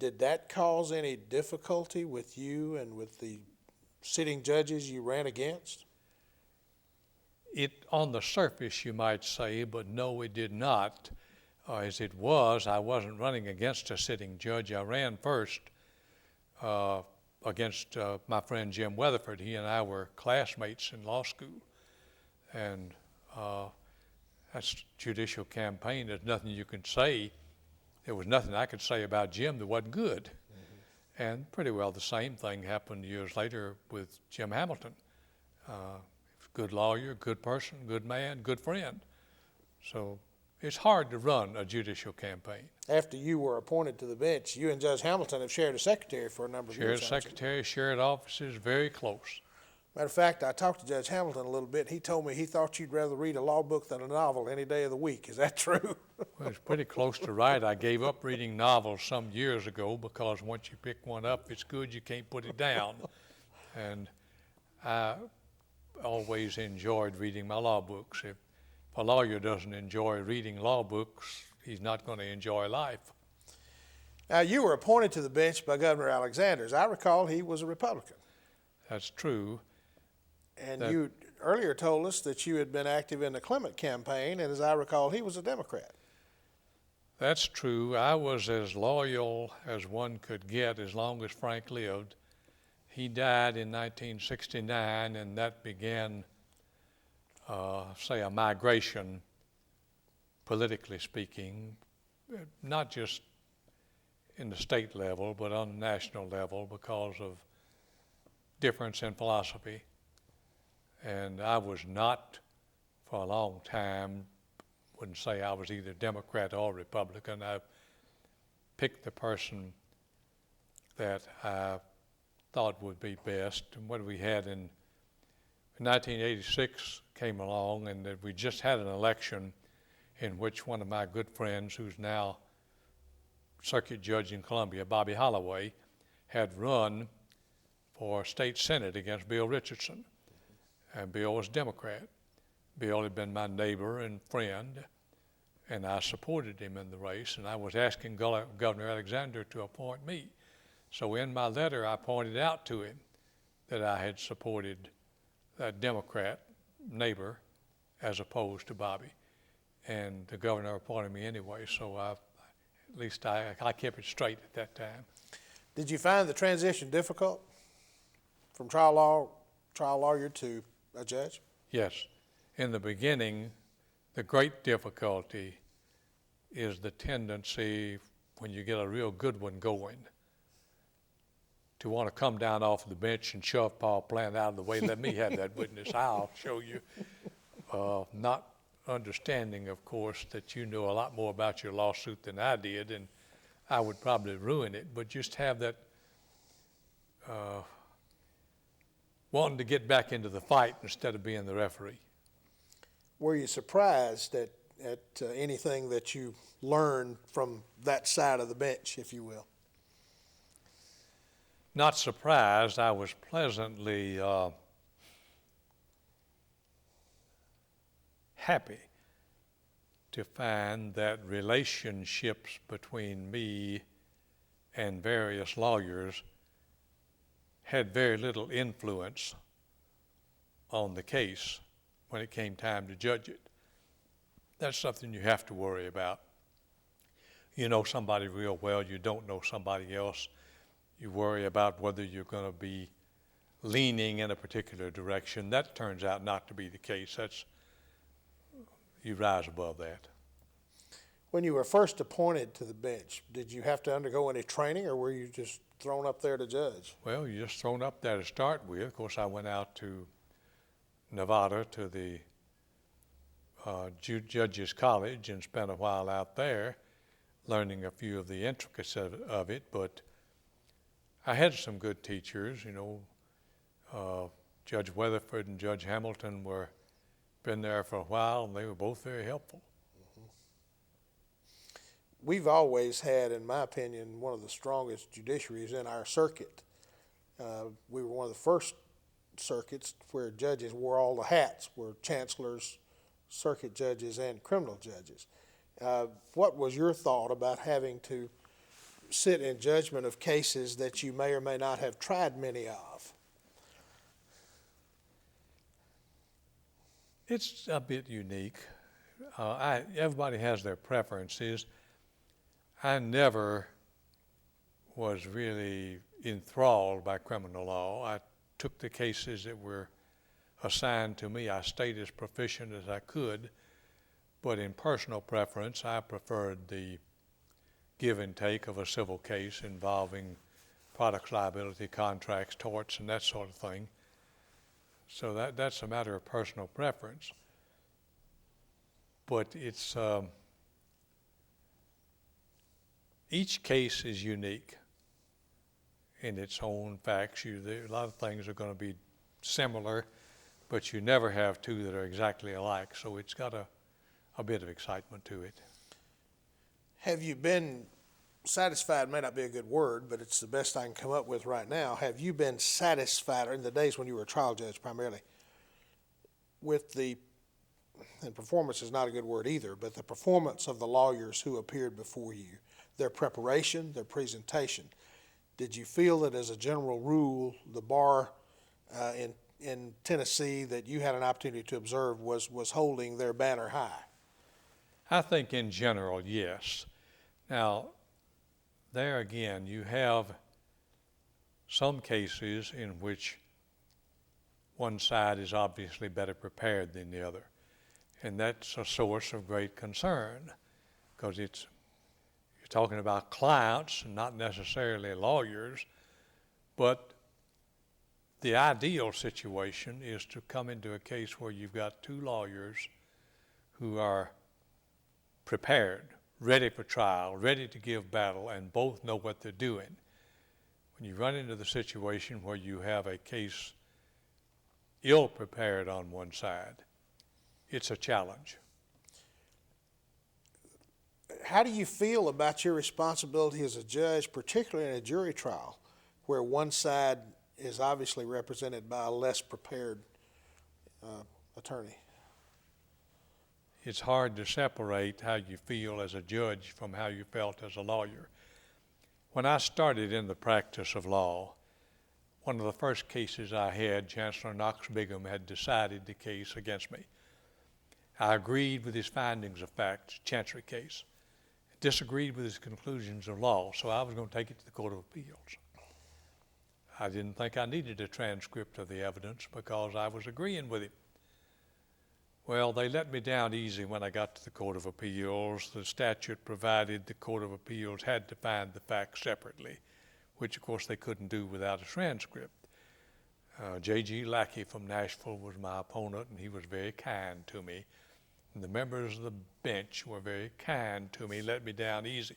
did that cause any difficulty with you and with the sitting judges you ran against? It, on the surface, you might say, but no, it did not. as it was, I wasn't running against a sitting judge. I ran first against my friend Jim Weatherford. He and I were classmates in law school. And that's judicial campaign. There's nothing you can say. There was nothing I could say about Jim that wasn't good. Mm-hmm. And pretty well the same thing happened years later with Jim Hamilton. Good lawyer, good person, good man, good friend. So it's hard to run a judicial campaign. After you were appointed to the bench, you and Judge Hamilton have shared a secretary for a number of years. Shared secretary, shared offices, very close. Matter of fact, I talked to Judge Hamilton a little bit. He told me he thought you'd rather read a law book than a novel any day of the week. Is that true? Well, it's pretty close to right. I gave up reading novels some years ago because once you pick one up, it's good, you can't put it down. And I always enjoyed reading my law books. If a lawyer doesn't enjoy reading law books, he's not going to enjoy life. Now, you were appointed to the bench by Governor Alexander. As I recall, he was a Republican. That's true. And you earlier told us that you had been active in the Clement campaign, and as I recall, he was a Democrat. That's true. I was as loyal as one could get as long as Frank lived. He died in 1969, and that began, say, a migration, politically speaking, not just in the state level, but on the national level because of difference in philosophy. And I was not, for a long time, wouldn't say I was either Democrat or Republican. I picked the person that I thought would be best. And what we had in 1986 came along, and that we just had an election in which one of my good friends, who's now circuit judge in Columbia, Bobby Holloway, had run for state senate against Bill Richardson. And Bill was Democrat. Bill had been my neighbor and friend, and I supported him in the race, and I was asking Governor Alexander to appoint me. So in my letter, I pointed out to him that I had supported that Democrat neighbor as opposed to Bobby. And the governor appointed me anyway, so at least I kept it straight at that time. Did you find the transition difficult from trial lawyer to a judge? Yes. In the beginning, the great difficulty is the tendency, when you get a real good one going, to want to come down off the bench and shove Paul Plant out of the way. Let me have that witness. I'll show you. Not understanding, of course, that you know a lot more about your lawsuit than I did, and I would probably ruin it, but just have that wanting to get back into the fight instead of being the referee. Were you surprised at anything that you learned from that side of the bench, if you will? Not surprised. I was pleasantly happy to find that relationships between me and various lawyers had very little influence on the case when it came time to judge it. That's something you have to worry about. You know somebody real well, you don't know somebody else. You worry about whether you're going to be leaning in a particular direction. That turns out not to be the case. You rise above that. When you were first appointed to the bench, did you have to undergo any training, or were you just thrown up there to judge? Well, you're just thrown up there to start with. Of course, I went out to Nevada to the Judges College and spent a while out there learning a few of the intricacies of it, but I had some good teachers. Judge Weatherford and Judge Hamilton been there for a while, and they were both very helpful. Mm-hmm. We've always had, in my opinion, one of the strongest judiciaries in our circuit. We were one of the first circuits where judges wore all the hats, were chancellors, circuit judges, and criminal judges. What was your thought about having to sit in judgment of cases that you may or may not have tried many of? It's a bit unique. Everybody has their preferences. I never was really enthralled by criminal law. I took the cases that were assigned to me. I stayed as proficient as I could, but in personal preference, I preferred the give and take of a civil case involving products liability, contracts, torts, and that sort of thing. So that's a matter of personal preference. But it's each case is unique in its own facts. A lot of things are going to be similar, but you never have two that are exactly alike. So it's got a bit of excitement to it. Have you been satisfied, may not be a good word, but it's the best I can come up with right now. Have you been satisfied, or in the days when you were a trial judge primarily, with and performance is not a good word either, but the performance of the lawyers who appeared before you, their preparation, their presentation? Did you feel that as a general rule, the bar in Tennessee that you had an opportunity to observe was holding their banner high? I think in general, yes. Now, there again, you have some cases in which one side is obviously better prepared than the other. And that's a source of great concern, because you're talking about clients and not necessarily lawyers, but the ideal situation is to come into a case where you've got two lawyers who are prepared, ready for trial, ready to give battle, and both know what they're doing. When you run into the situation where you have a case ill prepared on one side, it's a challenge. How do you feel about your responsibility as a judge, particularly in a jury trial, where one side is obviously represented by a less prepared attorney? It's hard to separate how you feel as a judge from how you felt as a lawyer. When I started in the practice of law, one of the first cases I had, Chancellor Knox Bigham had decided the case against me. I agreed with his findings of fact, Chancery case, disagreed with his conclusions of law, so I was going to take it to the Court of Appeals. I didn't think I needed a transcript of the evidence because I was agreeing with him. Well, they let me down easy when I got to the Court of Appeals. The statute provided the Court of Appeals had to find the facts separately, which of course they couldn't do without a transcript. J.G. Lackey from Nashville was my opponent, and he was very kind to me. And the members of the bench were very kind to me, let me down easy.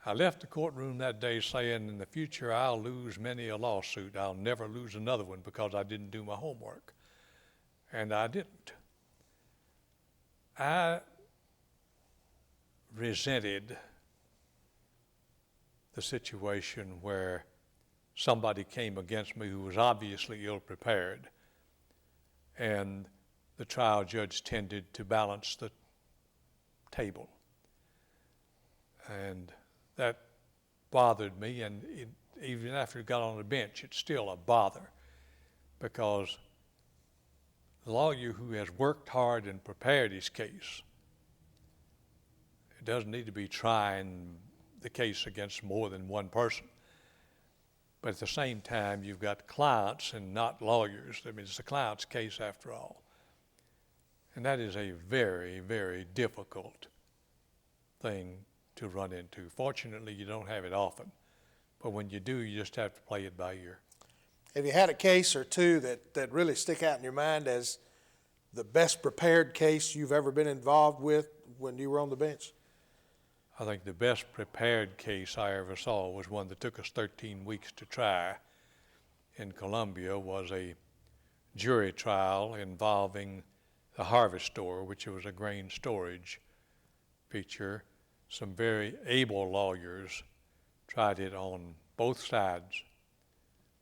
I left the courtroom that day saying, in the future I'll lose many a lawsuit. I'll never lose another one because I didn't do my homework. And I didn't. I resented the situation where somebody came against me who was obviously ill-prepared, and the trial judge tended to balance the table. And that bothered me, and even after it got on the bench, it's still a bother, because the lawyer who has worked hard and prepared his case, it doesn't need to be trying the case against more than one person. But at the same time, you've got clients and not lawyers. I mean, it's the client's case after all. And that is a very, very difficult thing to run into. Fortunately, you don't have it often. But when you do, you just have to play it by ear. Have you had a case or two that really stick out in your mind as the best prepared case you've ever been involved with when you were on the bench? I think the best prepared case I ever saw was one that took us 13 weeks to try in Columbia. Was a jury trial involving the Harvest Store, which was a grain storage feature. Some very able lawyers tried it on both sides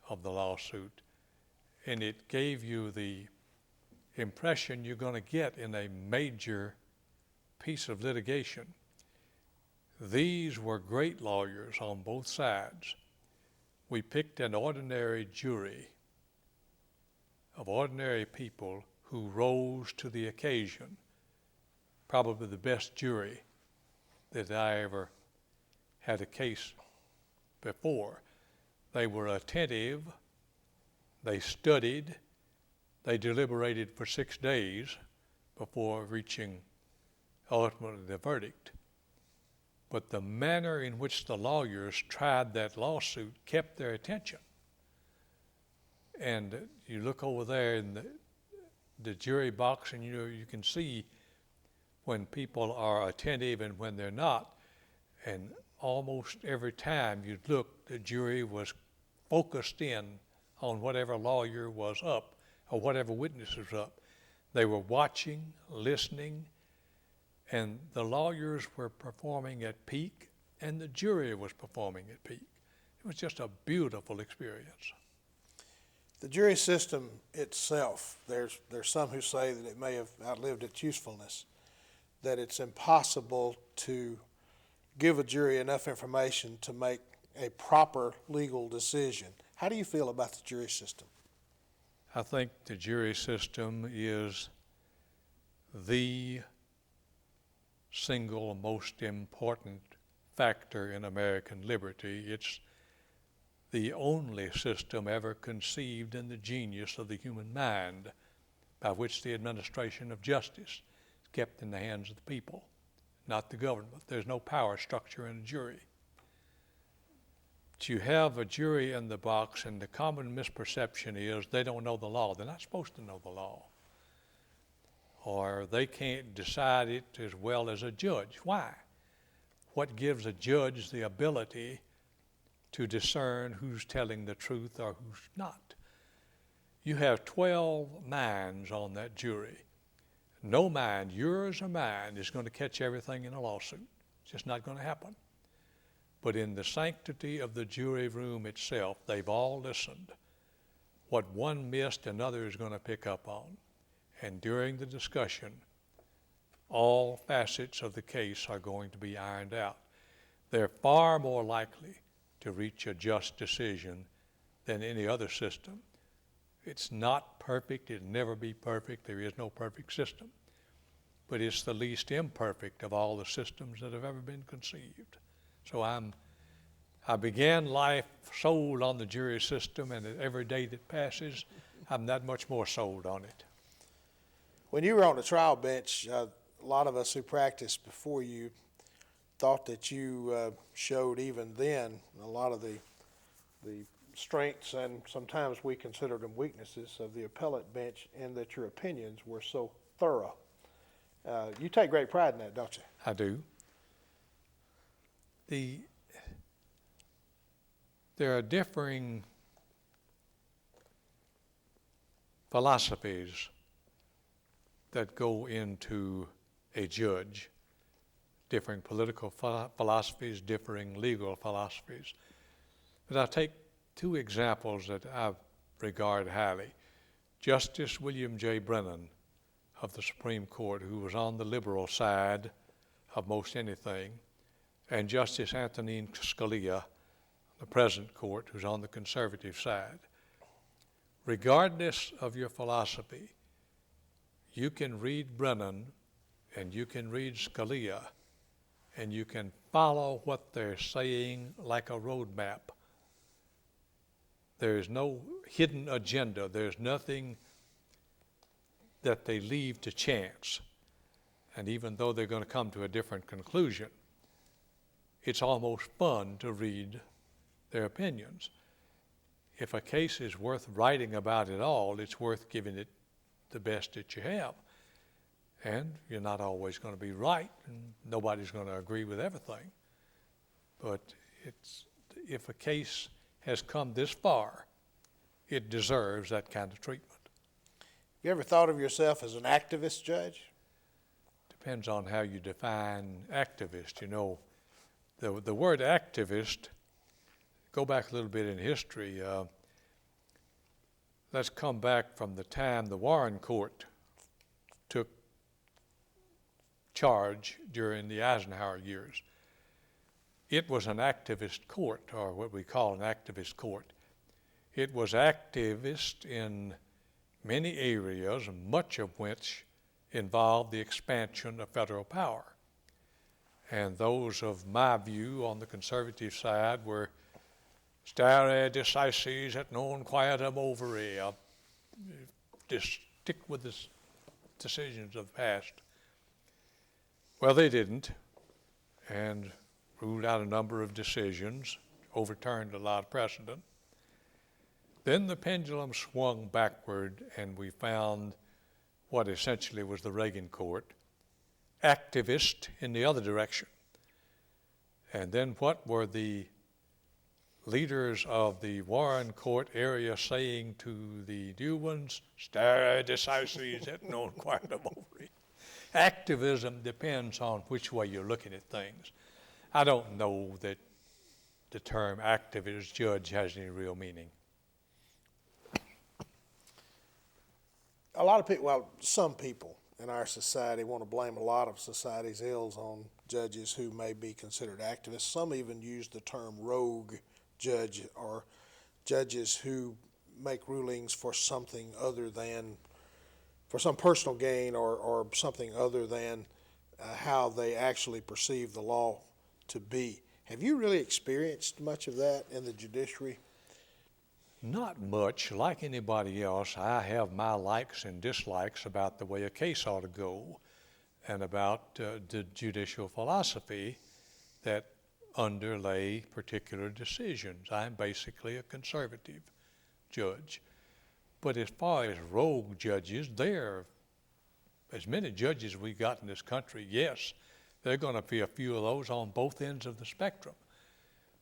of the lawsuit, and it gave you the impression you're going to get in a major piece of litigation. These were great lawyers on both sides. We picked an ordinary jury of ordinary people who rose to the occasion probably the best jury that I ever had a case before. They were attentive, they studied, they deliberated for 6 days before reaching ultimately the verdict. But the manner in which the lawyers tried that lawsuit kept their attention. And you look over there in the jury box, and you can see when people are attentive and when they're not. And almost every time you'd look, the jury was focused in on whatever lawyer was up or whatever witness was up. They were watching, listening, and the lawyers were performing at peak, and the jury was performing at peak. It was just a beautiful experience. The jury system itself, there's some who say that it may have outlived its usefulness, that it's impossible to give a jury enough information to make a proper legal decision. How do you feel about the jury system? I think the jury system is the single most important factor in American liberty. It's the only system ever conceived in the genius of the human mind, by which the administration of justice is kept in the hands of the people, not the government. There's no power structure in a jury. But you have a jury in the box, and the common misperception is they don't know the law. They're not supposed to know the law. Or they can't decide it as well as a judge. Why? What gives a judge the ability to discern who's telling the truth or who's not? You have 12 minds on that jury. No mind, yours or mine, is going to catch everything in a lawsuit. It's just not going to happen. But in the sanctity of the jury room itself, they've all listened. What one missed, another is going to pick up on. And during the discussion, all facets of the case are going to be ironed out. They're far more likely to reach a just decision than any other system. It's not perfect. It'll never be perfect. There is no perfect system. But it's the least imperfect of all the systems that have ever been conceived. So I began life sold on the jury system, and every day that passes, I'm that much more sold on it. When you were on the trial bench, a lot of us who practiced before you thought that you showed even then a lot of the strengths, and sometimes we considered them weaknesses, of the appellate bench, and that your opinions were so thorough. You take great pride in that, don't you? I do. There are differing philosophies that go into a judge, differing political philosophies, differing legal philosophies. But I'll take two examples that I regard highly. Justice William J. Brennan of the Supreme Court, who was on the liberal side of most anything, and Justice Antonin Scalia, the present court, who's on the conservative side. Regardless of your philosophy, you can read Brennan and you can read Scalia, and you can follow what they're saying like a roadmap. There is no hidden agenda. There's nothing that they leave to chance. And even though they're going to come to a different conclusion, it's almost fun to read their opinions. If a case is worth writing about at all, it's worth giving it the best that you have. And you're not always going to be right, and nobody's going to agree with everything. But if a case has come this far, it deserves that kind of treatment. You ever thought of yourself as an activist, Judge? Depends on how you define activist. You know, the word activist, go back a little bit in history. Let's come back from the time the Warren Court took charge during the Eisenhower years. It was an activist court, or what we call an activist court. It was activist in many areas, much of which involved the expansion of federal power. And those of my view on the conservative side were stare decisis et non quietum overe. Just stick with the decisions of the past. Well, they didn't, and ruled out a number of decisions, overturned a lot of precedent. Then the pendulum swung backward, and we found what essentially was the Reagan court, activist in the other direction. And then what were the leaders of the Warren court area saying to the new ones? Stare decisis et non quietum overe. Activism depends on which way you're looking at things. I don't know that the term activist judge has any real meaning. A lot of people, well, some people in our society want to blame a lot of society's ills on judges who may be considered activists. Some even use the term rogue judge, or judges who make rulings for something other than, for some personal gain or something other than how they actually perceive the law to be. Have you really experienced much of that in the judiciary? Not much. Like anybody else, I have my likes and dislikes about the way a case ought to go and about the judicial philosophy that underlay particular decisions. I'm basically a conservative judge. But as far as rogue judges, there, as many judges we got in this country, yes, there are going to be a few of those on both ends of the spectrum.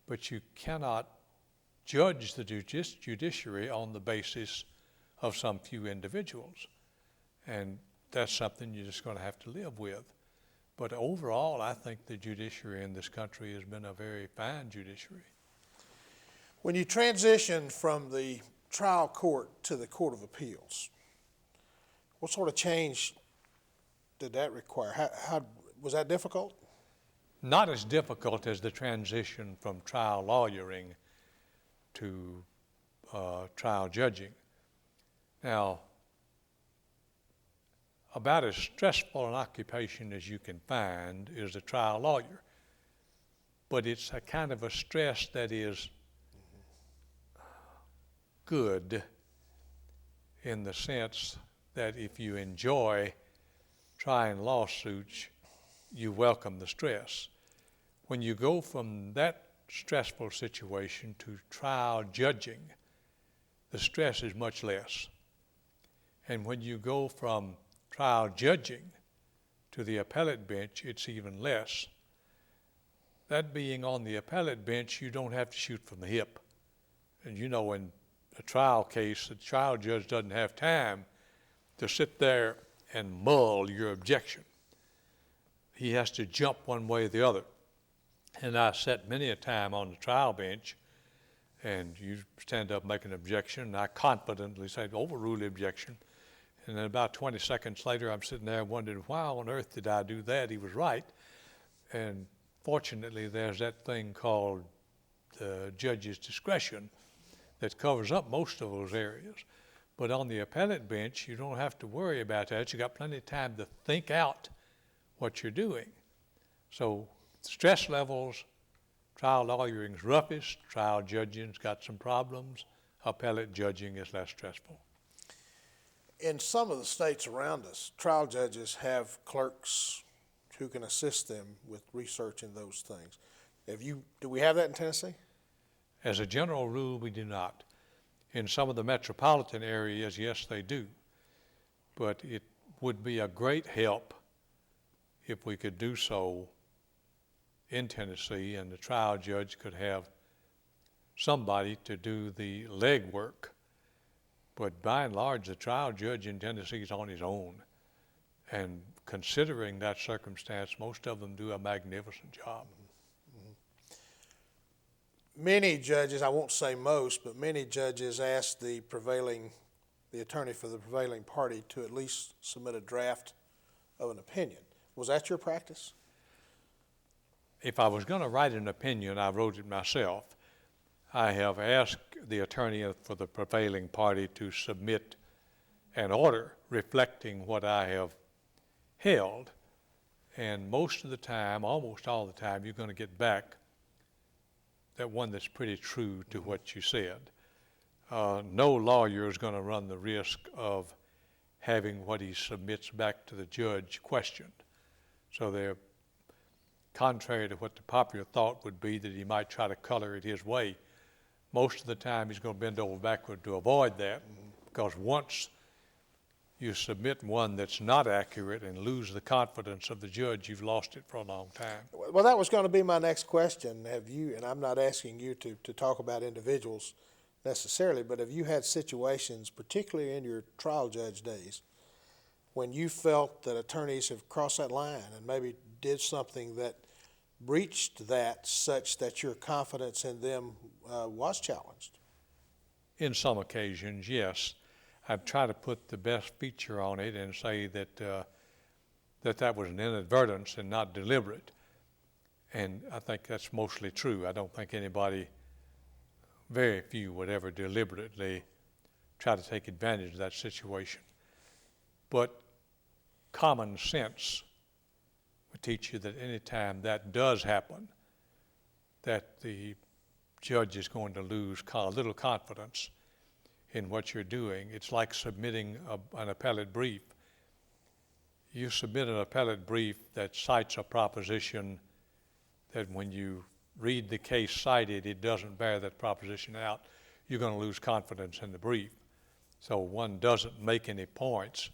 But you cannot judge the judiciary on the basis of some few individuals. And that's something you're just going to have to live with. But overall, I think the judiciary in this country has been a very fine judiciary. When you transitioned from the trial court to the Court of Appeals, what sort of change did that require? How was that difficult? Not as difficult as the transition from trial lawyering to trial judging. Now, about as stressful an occupation as you can find is a trial lawyer, but it's a kind of a stress that is good in the sense that if you enjoy trying lawsuits, you welcome the stress. When you go from that stressful situation to trial judging, the stress is much less. And when you go from trial judging to the appellate bench, it's even less. That being on the appellate bench, you don't have to shoot from the hip. And you know, in a trial case, the trial judge doesn't have time to sit there and mull your objection. He has to jump one way or the other. And I sat many a time on the trial bench, and you stand up, make an objection, and I confidently say, overrule the objection. And then about 20 seconds later, I'm sitting there wondering, why on earth did I do that? He was right. And fortunately, there's that thing called the judge's discretion that covers up most of those areas. But on the appellate bench, you don't have to worry about that. You got plenty of time to think out what you're doing. So stress levels, trial lawyering is roughest, trial judging's got some problems, appellate judging is less stressful. In some of the states around us, trial judges have clerks who can assist them with researching those things. Do we have that in Tennessee? As a general rule, we do not. In some of the metropolitan areas, yes, they do. But it would be a great help if we could do so in Tennessee, and the trial judge could have somebody to do the legwork. But by and large, the trial judge in Tennessee is on his own. And considering that circumstance, most of them do a magnificent job. Many judges, I won't say most, but many judges ask the attorney for the prevailing party to at least submit a draft of an opinion. Was that your practice? If I was going to write an opinion, I wrote it myself. I have asked the attorney for the prevailing party to submit an order reflecting what I have held. And most of the time, almost all the time, you're going to get back that one that's pretty true to what you said. No lawyer is going to run the risk of having what he submits back to the judge questioned. So they're contrary to what the popular thought would be, that he might try to color it his way. Most of the time he's going to bend over backward to avoid that, because once you submit one that's not accurate and lose the confidence of the judge, you've lost it for a long time. Well, that was going to be my next question. Have you, and I'm not asking you to talk about individuals necessarily, but have you had situations, particularly in your trial judge days, when you felt that attorneys have crossed that line and maybe did something that breached that, such that your confidence in them was challenged? In some occasions, yes. I've tried to put the best feature on it and say that that was an inadvertence and not deliberate. And I think that's mostly true. I don't think anybody, very few, would ever deliberately try to take advantage of that situation. But common sense would teach you that any time that does happen, that the judge is going to lose a little confidence in what you're doing. It's like submitting an appellate brief. You submit an appellate brief that cites a proposition that when you read the case cited, it doesn't bear that proposition out. You're going to lose confidence in the brief. So one doesn't make any points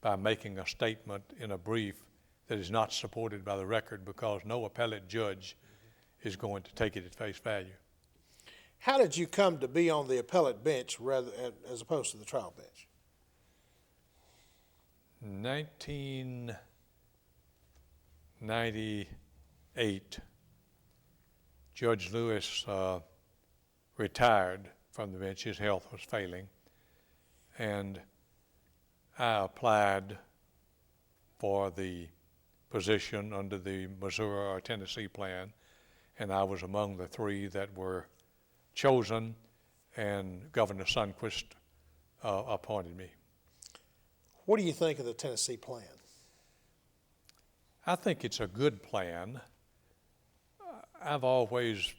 by making a statement in a brief that is not supported by the record, because no appellate judge is going to take it at face value. How did you come to be on the appellate bench as opposed to the trial bench? 1998, Judge Lewis retired from the bench. His health was failing, and I applied for the position under the Missouri or Tennessee plan, and I was among the three that were chosen, and Governor Sundquist appointed me. What do you think of the Tennessee plan? I think it's a good plan. I've always,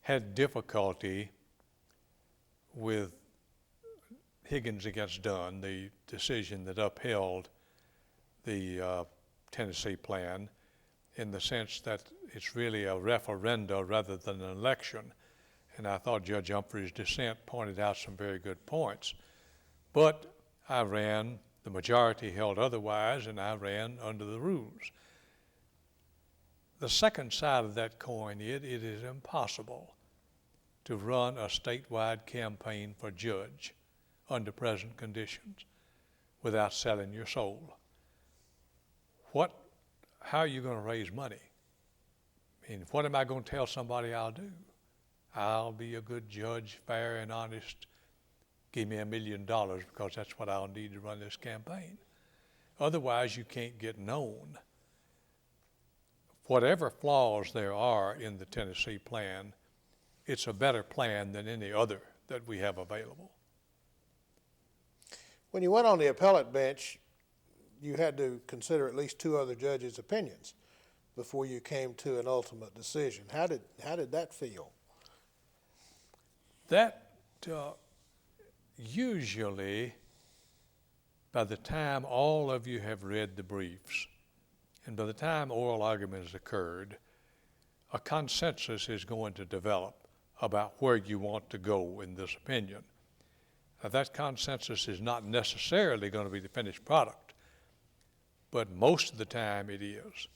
had difficulty with Higgins against Dunn, the decision that upheld the Tennessee plan, in the sense that it's really a referenda rather than an election. And I thought Judge Humphrey's dissent pointed out some very good points. But I ran, the majority held otherwise, and I ran under the rules. The second side of that coin, it is impossible to run a statewide campaign for judge under present conditions without selling your soul. How are you going to raise money? I mean, what am I going to tell somebody I'll do? I'll be a good judge, fair and honest. Give me $1 million because that's what I'll need to run this campaign. Otherwise, you can't get known. Whatever flaws there are in the Tennessee plan, it's a better plan than any other that we have available. When you went on the appellate bench, you had to consider at least two other judges' opinions before you came to an ultimate decision. How did that feel? That usually, by the time all of you have read the briefs, and by the time oral argument has occurred, a consensus is going to develop about where you want to go in this opinion. Now, that consensus is not necessarily going to be the finished product, but most of the time it is.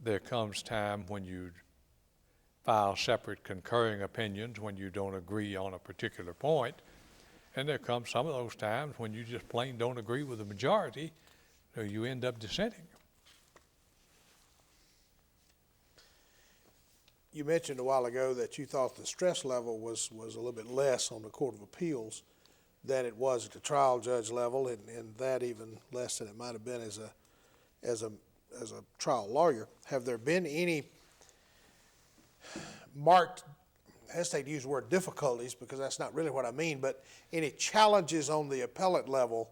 There comes time when you file separate concurring opinions when you don't agree on a particular point, and there comes some of those times when you just plain don't agree with the majority, so you end up dissenting. You mentioned a while ago that you thought the stress level was a little bit less on the Court of Appeals than it was at the trial judge level, and that even less than it might have been as a trial lawyer. Have there been any marked, I hesitate to use the word difficulties because that's not really what I mean, but any challenges on the appellate level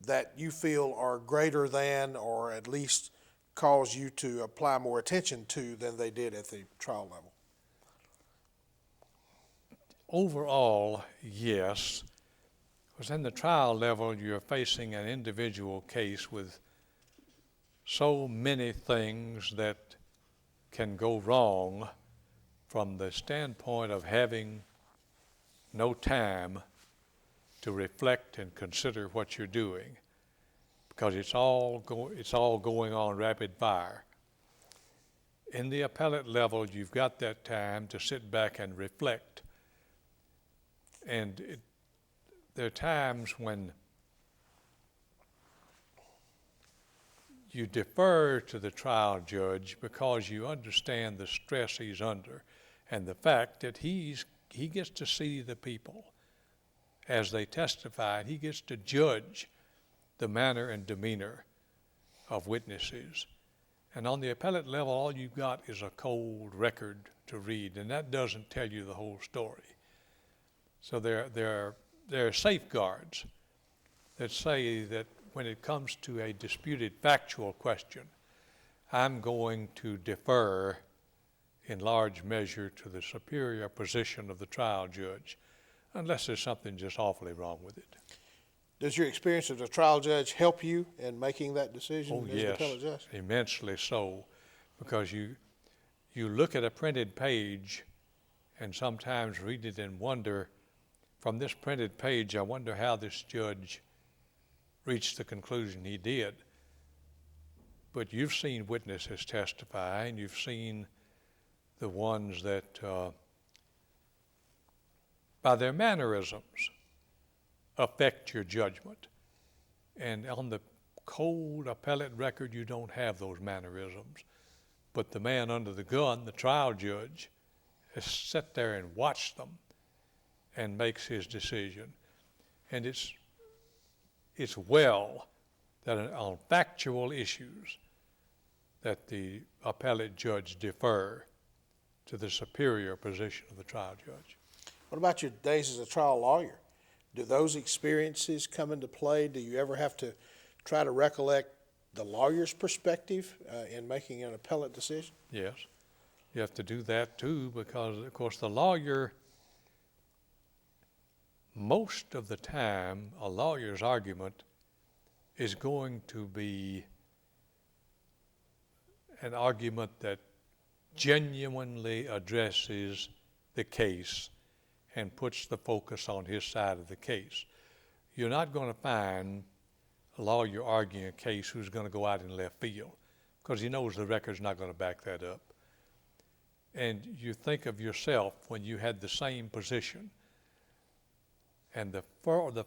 that you feel are greater than, or at least cause you to apply more attention to than they did at the trial level? Overall, yes. Because in the trial level, you're facing an individual case with so many things that can go wrong from the standpoint of having no time to reflect and consider what you're doing, because it's all going on rapid fire. In the appellate level, you've got that time to sit back and reflect. And there are times when you defer to the trial judge because you understand the stress he's under and the fact that he gets to see the people as they testify, and he gets to judge the manner and demeanor of witnesses. And on the appellate level, all you've got is a cold record to read, and that doesn't tell you the whole story. So there are safeguards that say that when it comes to a disputed factual question, I'm going to defer in large measure to the superior position of the trial judge, unless there's something just awfully wrong with it. Does your experience as a trial judge help you in making that decision as the appellate judge? Immensely so, because you look at a printed page and sometimes read it and wonder, from this printed page, I wonder how this judge reached the conclusion he did. But you've seen witnesses testify, and you've seen the ones that by their mannerisms affect your judgment. And on the cold appellate record, you don't have those mannerisms. But the man under the gun, the trial judge, has sat there and watched them and makes his decision. And it's well that on factual issues that the appellate judge defer to the superior position of the trial judge. What about your days as a trial lawyer? Do those experiences come into play? Do you ever have to try to recollect the lawyer's perspective in making an appellate decision? Yes, you have to do that too, because of course the lawyer, most of the time, a lawyer's argument is going to be an argument that genuinely addresses the case and puts the focus on his side of the case. You're not going to find a lawyer arguing a case who's going to go out in left field, because he knows the record's not going to back that up. And you think of yourself when you had the same position, and the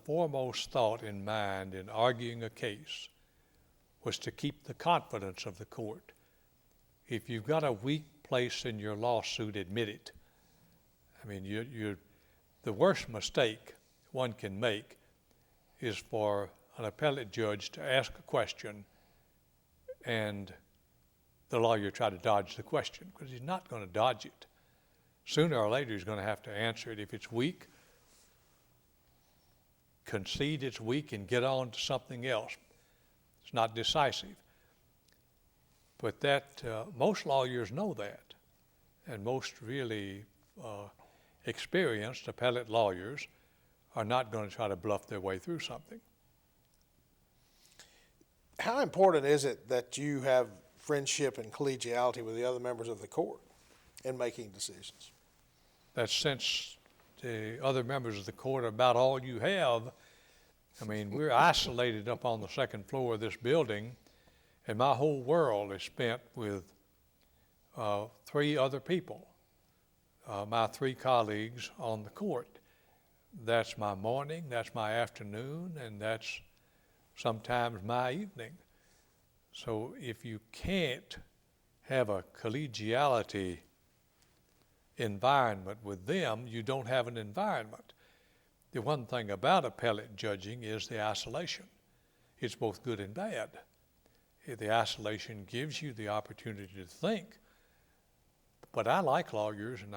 foremost thought in mind in arguing a case was to keep the confidence of the court. If you've got a weak place in your lawsuit, admit it. I mean, the worst mistake one can make is for an appellate judge to ask a question and the lawyer try to dodge the question, because he's not going to dodge it. Sooner or later, he's going to have to answer it. If it's weak, concede it's weak and get on to something else. It's not decisive. But that most lawyers know that, and most really experienced appellate lawyers are not going to try to bluff their way through something. How important is it that you have friendship and collegiality with the other members of the court in making decisions? That since the other members of the court are about all you have, I mean, we're isolated up on the second floor of this building, and my whole world is spent with 3 other people, my 3 colleagues on the court. That's my morning, that's my afternoon, and that's sometimes my evening. So if you can't have a collegiality environment with them, you don't have an environment. The one thing about appellate judging is the isolation. It's both good and bad. The isolation gives you the opportunity to think. But I like lawyers, and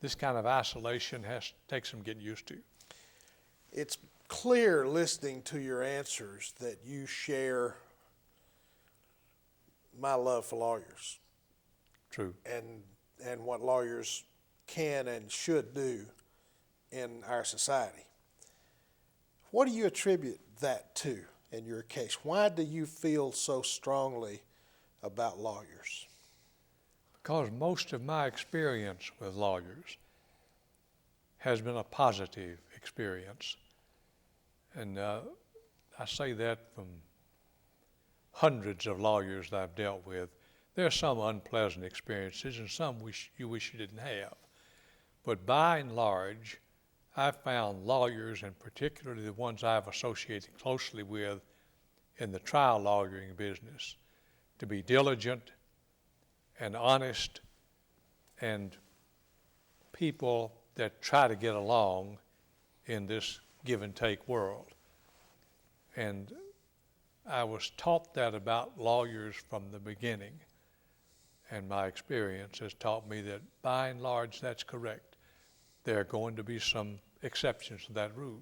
this kind of isolation takes some getting used to. It's clear listening to your answers that you share my love for lawyers. True. And what lawyers can and should do in our society. What do you attribute that to in your case? Why do you feel so strongly about lawyers? Because most of my experience with lawyers has been a positive experience. And I say that from hundreds of lawyers that I've dealt with. There are some unpleasant experiences and some you wish you didn't have. But by and large, I've found lawyers, and particularly the ones I've associated closely with in the trial lawyering business, to be diligent and honest and people that try to get along in this give and take world. And I was taught that about lawyers from the beginning, and my experience has taught me that by and large that's correct. There are going to be some exceptions to that rule,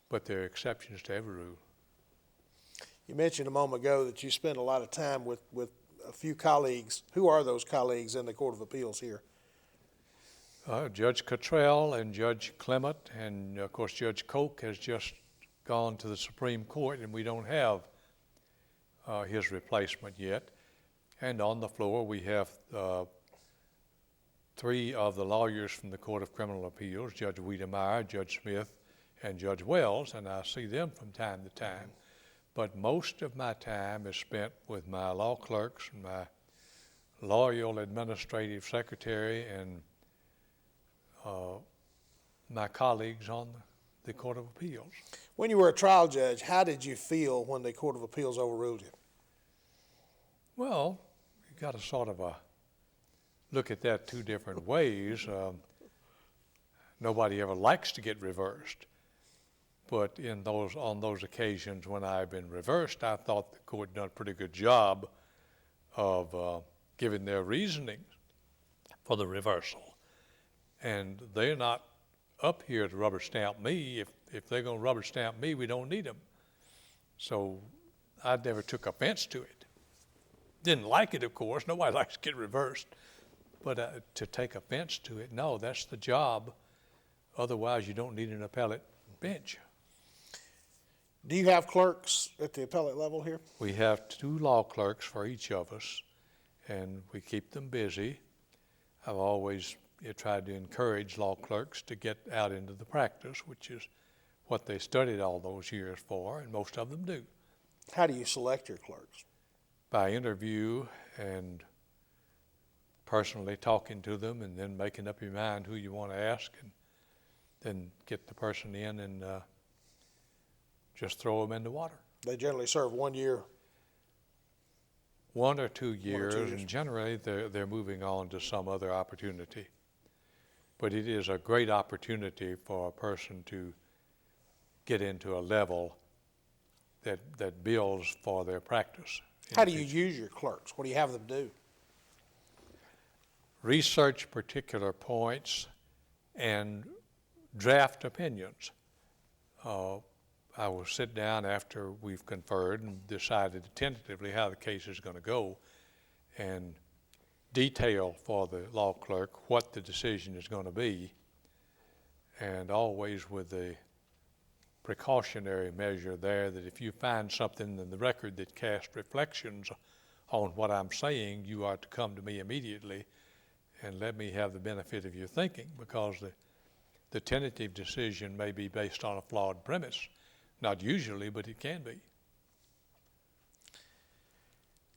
but there are exceptions to every rule. You mentioned a moment ago that you spend a lot of time with a few colleagues. Who are those colleagues in the Court of Appeals here? Judge Cottrell and Judge Clement, and of course Judge Koch has just gone to the Supreme Court, and we don't have his replacement yet. And on the floor we have three of the lawyers from the Court of Criminal Appeals, Judge Wiedemeyer, Judge Smith, and Judge Wells, and I see them from time to time. But most of my time is spent with my law clerks and my loyal administrative secretary and my colleagues on the Court of Appeals. When you were a trial judge, how did you feel when the Court of Appeals overruled you? Well, you got to sort of look at that two different ways. Nobody ever likes to get reversed, but on those occasions when I've been reversed, I thought the court done a pretty good job of giving their reasoning for the reversal. And they're not up here to rubber stamp me. If they're going to rubber stamp me, we don't need them. So I never took offense to it. Didn't like it, of course. Nobody likes to get reversed. But to take offense to it, no, that's the job. Otherwise, you don't need an appellate bench. Do you have clerks at the appellate level here? We have 2 law clerks for each of us, and we keep them busy. I've always tried to encourage law clerks to get out into the practice, which is what they studied all those years for, and most of them do. How do you select your clerks? By interview and personally talking to them, and then making up your mind who you want to ask, and then get the person in and just throw them in the water. They generally serve 1 year. 1 or 2 years, and generally they're moving on to some other opportunity. But it is a great opportunity for a person to get into a level that builds for their practice. How do you use your clerks? What do you have them do? Research particular points and draft opinions. I will sit down after we've conferred and decided tentatively how the case is going to go, and detail for the law clerk what the decision is going to be, and always with the precautionary measure there that if you find something in the record that casts reflections on what I'm saying, you are to come to me immediately and let me have the benefit of your thinking, because the tentative decision may be based on a flawed premise. Not usually, but it can be.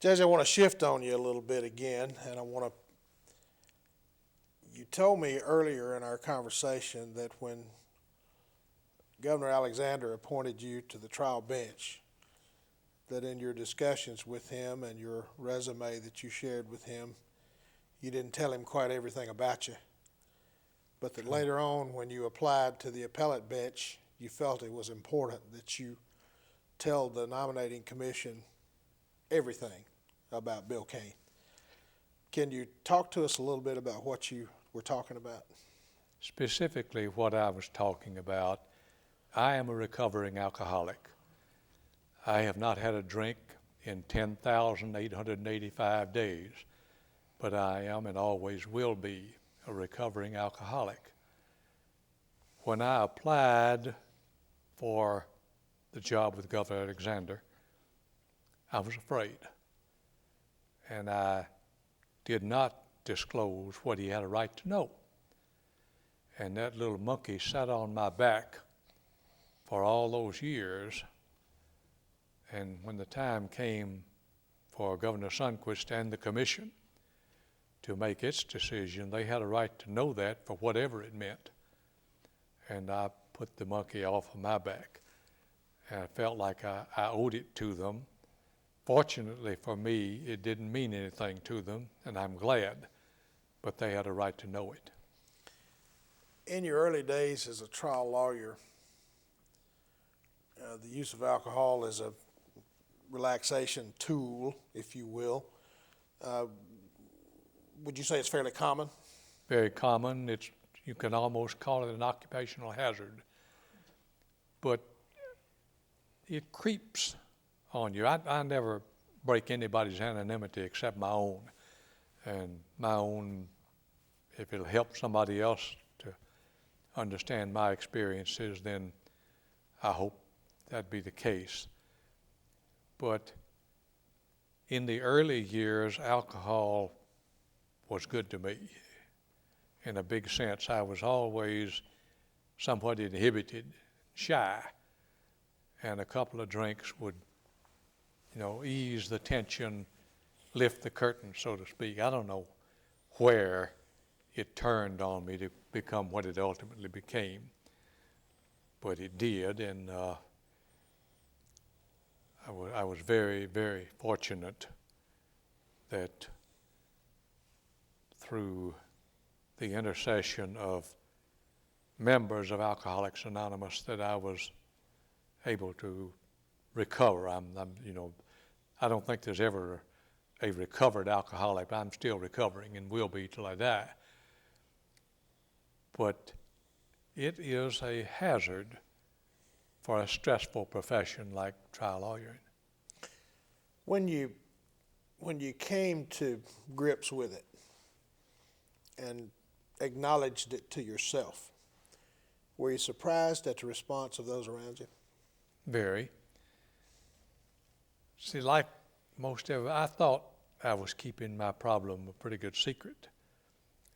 Judge, I want to shift on you a little bit again, and you told me earlier in our conversation that when Governor Alexander appointed you to the trial bench, that in your discussions with him and your resume that you shared with him, you didn't tell him quite everything about you, but that later on when you applied to the appellate bench, you felt it was important that you tell the nominating commission everything about Bill Cain. Can you talk to us a little bit about what you were talking about? Specifically, what I was talking about, I am a recovering alcoholic. I have not had a drink in 10,885 days, but I am and always will be a recovering alcoholic. When I applied for the job with Governor Alexander, I was afraid, and I did not disclose what he had a right to know. And that little monkey sat on my back for all those years, and when the time came for Governor Sundquist and the commission to make its decision, they had a right to know that for whatever it meant. And I put the monkey off of my back. And I felt like I owed it to them. Fortunately for me, it didn't mean anything to them, and I'm glad, but they had a right to know it. In your early days as a trial lawyer, the use of alcohol as a relaxation tool, if you will, would you say it's fairly common? Very common. You can almost call it an occupational hazard. But it creeps on you. I never break anybody's anonymity except my own. And my own, if it'll help somebody else to understand my experiences, then I hope that'd be the case. But in the early years, alcohol was good to me. In a big sense, I was always somewhat inhibited, shy, and a couple of drinks would, ease the tension, lift the curtain, so to speak. I don't know where it turned on me to become what it ultimately became, but it did, and I was very, very fortunate that through the intercession of members of Alcoholics Anonymous that I was able to recover. I don't think there's ever a recovered alcoholic. I'm still recovering and will be till I die. But it is a hazard for a stressful profession like trial lawyering. When you came to grips with it and acknowledged it to yourself, were you surprised at the response of those around you? Very. See, like most of it, I thought I was keeping my problem a pretty good secret.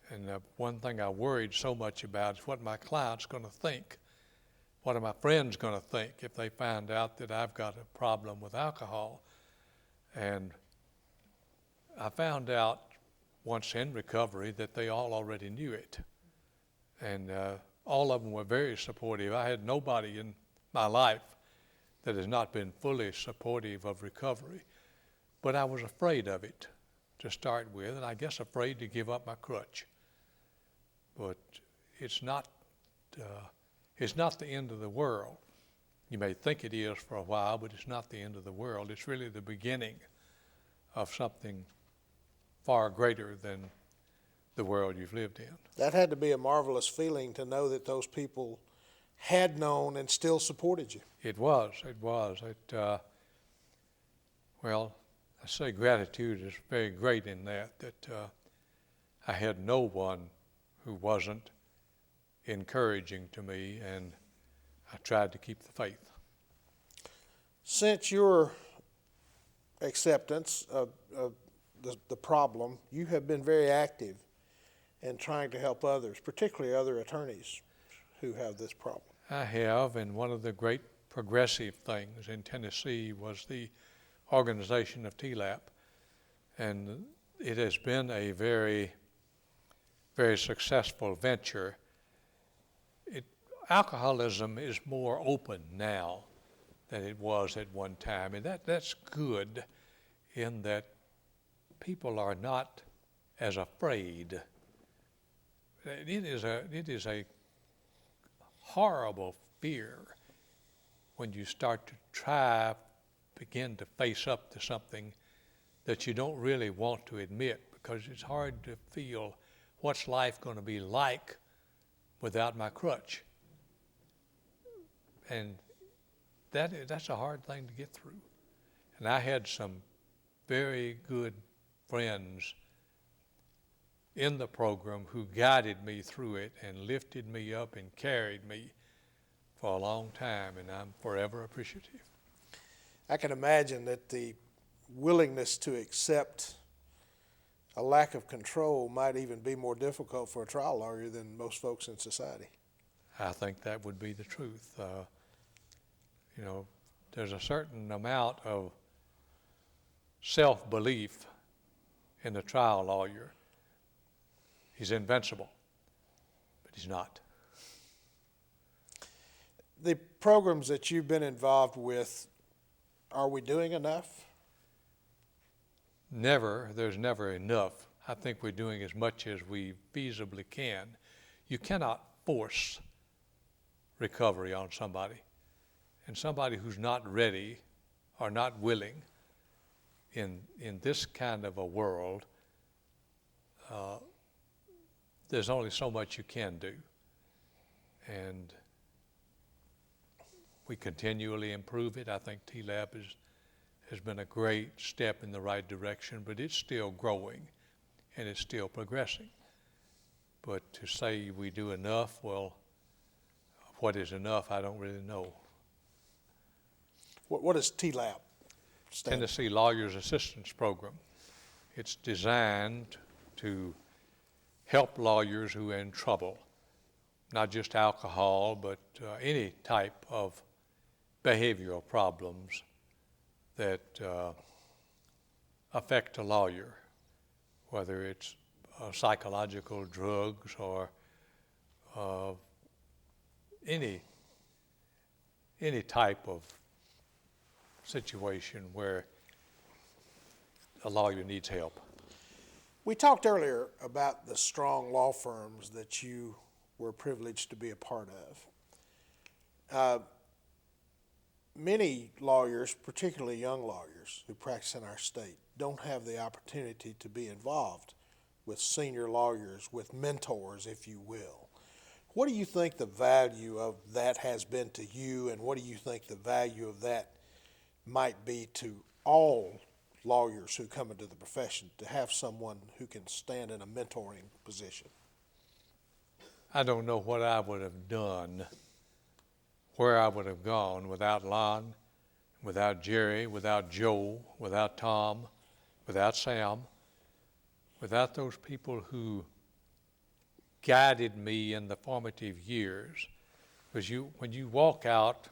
And one thing I worried so much about is what my client's going to think. What are my friends going to think if they find out that I've got a problem with alcohol? And I found out once in recovery that they all already knew it. And all of them were very supportive. I had nobody in my life that has not been fully supportive of recovery. But I was afraid of it to start with, and I guess afraid to give up my crutch. But it's not the end of the world. You may think it is for a while, but it's not the end of the world. It's really the beginning of something far greater than the world you've lived in. That had to be a marvelous feeling to know that those people had known and still supported you. It was. Well, I say gratitude is very great in that I had no one who wasn't encouraging to me, and I tried to keep the faith. Since your acceptance of the problem, you have been very active in trying to help others, particularly other attorneys who have this problem. I have, and one of the great progressive things in Tennessee was the organization of TLAP, and it has been a very, very successful venture. Alcoholism is more open now than it was at one time, and that's good in that people are not as afraid. It is a horrible fear when you start to begin to face up to something that you don't really want to admit, because it's hard to feel what's life going to be like without my crutch. And that's a hard thing to get through. And I had some very good friends in the program who guided me through it and lifted me up and carried me for a long time, and I'm forever appreciative. I can imagine that the willingness to accept a lack of control might even be more difficult for a trial lawyer than most folks in society. I think that would be the truth. You know, there's a certain amount of self-belief in the trial lawyer. He's invincible, but he's not. The programs that you've been involved with, are we doing enough? There's never enough. I think we're doing as much as we feasibly can. You cannot force recovery on somebody. And somebody who's not ready or not willing in this kind of a world, there's only so much you can do. And we continually improve it. I think TLAB has been a great step in the right direction, but it's still growing and it's still progressing. But to say we do enough, well, what is enough, I don't really know. What is TLAB stand? Tennessee Lawyers Assistance Program. It's designed to help lawyers who are in trouble, not just alcohol, but any type of behavioral problems that affect a lawyer, whether it's psychological, drugs, or any type of situation where a lawyer needs help. We talked earlier about the strong law firms that you were privileged to be a part of. Many lawyers, particularly young lawyers who practice in our state, don't have the opportunity to be involved with senior lawyers, with mentors, if you will. What do you think the value of that has been to you, and what do you think the value of that might be to all lawyers who come into the profession, to have someone who can stand in a mentoring position? I don't know what I would have done, where I would have gone without Lon, without Jerry, without Joe, without Tom, without Sam, without those people who guided me in the formative years. Because when you walk out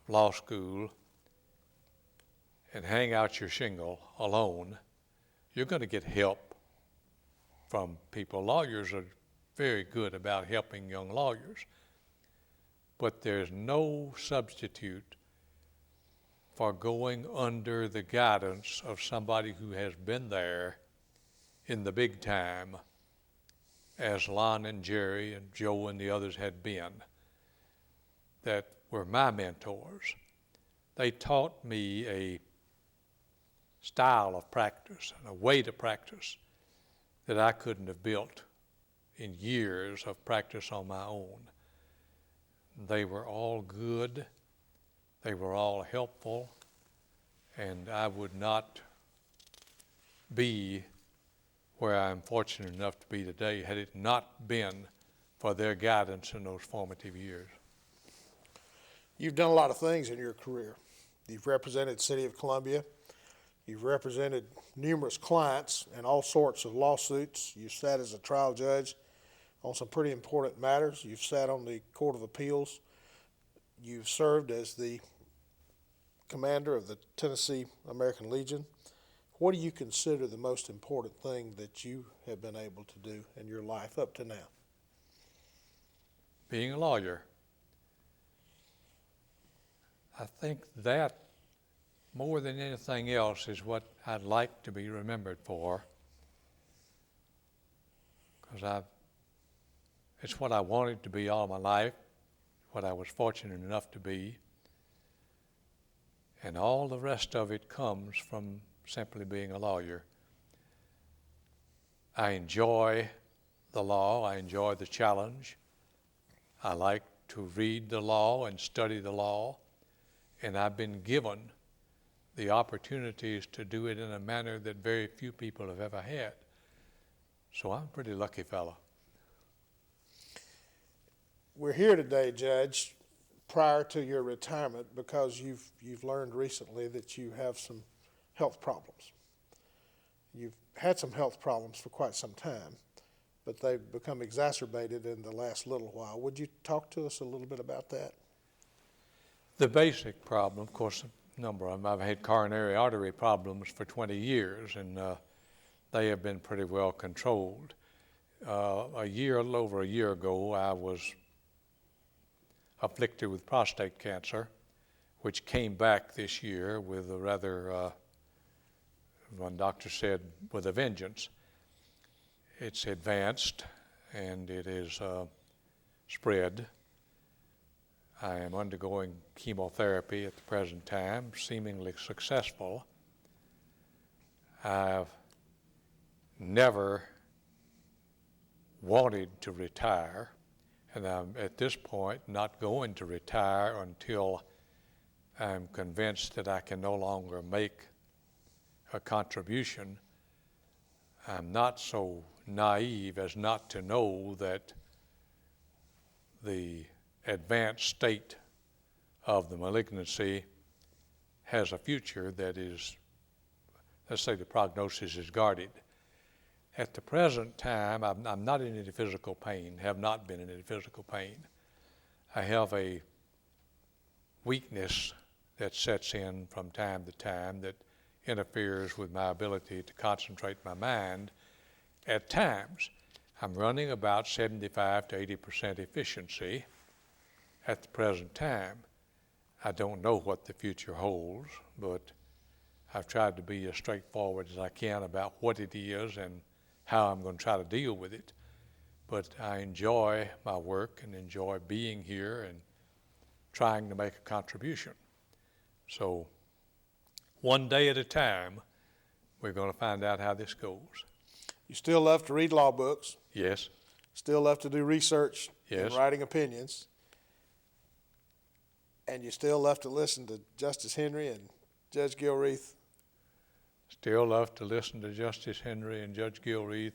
law school and hang out your shingle alone, you're going to get help from people. Lawyers are very good about helping young lawyers, but there's no substitute for going under the guidance of somebody who has been there in the big time, as Lon and Jerry and Joe and the others had been, that were my mentors. They taught me a style of practice and a way to practice that I couldn't have built in years of practice on my own. They were all good, they were all helpful, and I would not be where I'm fortunate enough to be today had it not been for their guidance in those formative years. You've done a lot of things in your career. You've represented the City of Columbia. You've represented numerous clients in all sorts of lawsuits. You've sat as a trial judge on some pretty important matters. You've sat on the Court of Appeals. You've served as the commander of the Tennessee American Legion. What do you consider the most important thing that you have been able to do in your life up to now? Being a lawyer. I think that more than anything else is what I'd like to be remembered for, because it's what I wanted to be all my life, what I was fortunate enough to be, and all the rest of it comes from simply being a lawyer. I enjoy the law, I enjoy the challenge. I like to read the law and study the law, and I've been given the opportunities to do it in a manner that very few people have ever had. So I'm a pretty lucky fellow. We're here today, Judge, prior to your retirement, because you've learned recently that you have some health problems. You've had some health problems for quite some time, but they've become exacerbated in the last little while. Would you talk to us a little bit about that? The basic problem, of course, a number of them. I've had coronary artery problems for 20 years, and they have been pretty well controlled. A little over a year ago, I was afflicted with prostate cancer, which came back this year with a rather, one doctor said, with a vengeance. It's advanced and it is spread. I am undergoing chemotherapy at the present time, seemingly successful. I've never wanted to retire, and I'm at this point not going to retire until I'm convinced that I can no longer make a contribution. I'm not so naive as not to know that the advanced state of the malignancy has a future that is, let's say the prognosis is guarded. At the present time, I'm not in any physical pain, have not been in any physical pain. I have a weakness that sets in from time to time that interferes with my ability to concentrate my mind. At times, I'm running about 75 to 80% efficiency at the present time. I don't know what the future holds, but I've tried to be as straightforward as I can about what it is and how I'm going to try to deal with it. But I enjoy my work and enjoy being here and trying to make a contribution. So one day at a time, we're going to find out how this goes. You still love to read law books. Yes. Still love to do research Yes. and writing opinions. And you still love to listen to Justice Henry and Judge Gilreath. Still love to listen to Justice Henry and Judge Gilreath.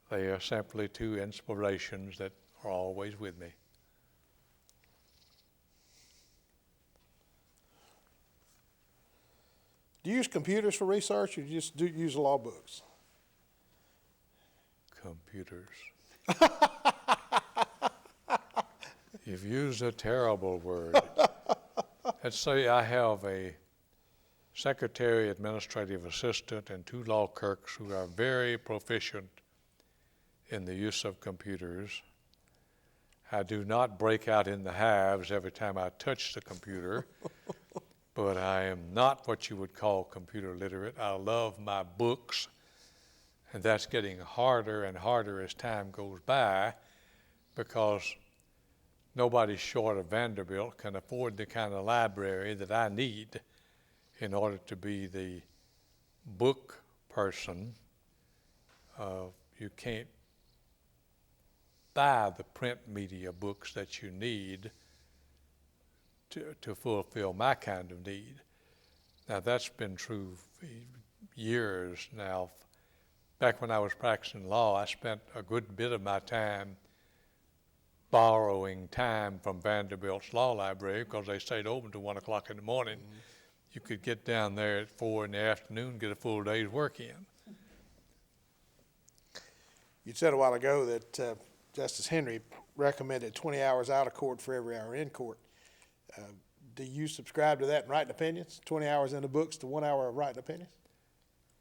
They are simply two inspirations that are always with me. Do you use computers for research, or do you just use law books? Computers. You've used a terrible word. Let's say I have a secretary, administrative assistant, and two law clerks who are very proficient in the use of computers. I do not break out in the hives every time I touch the computer, but I am not what you would call computer literate. I love my books, and that's getting harder and harder as time goes by, because nobody short of Vanderbilt can afford the kind of library that I need in order to be the book person. You can't buy the print media books that you need to fulfill my kind of need. Now that's been true for years now. Back when I was practicing law, I spent a good bit of my time borrowing time from Vanderbilt's law library because they stayed open till 1 o'clock in the morning. Mm-hmm. You could get down there at 4 in the afternoon, get a full day's work in. You said a while ago that Justice Henry recommended 20 hours out of court for every hour in court. Do you subscribe to that in writing opinions? 20 hours in the books to 1 hour of writing opinions?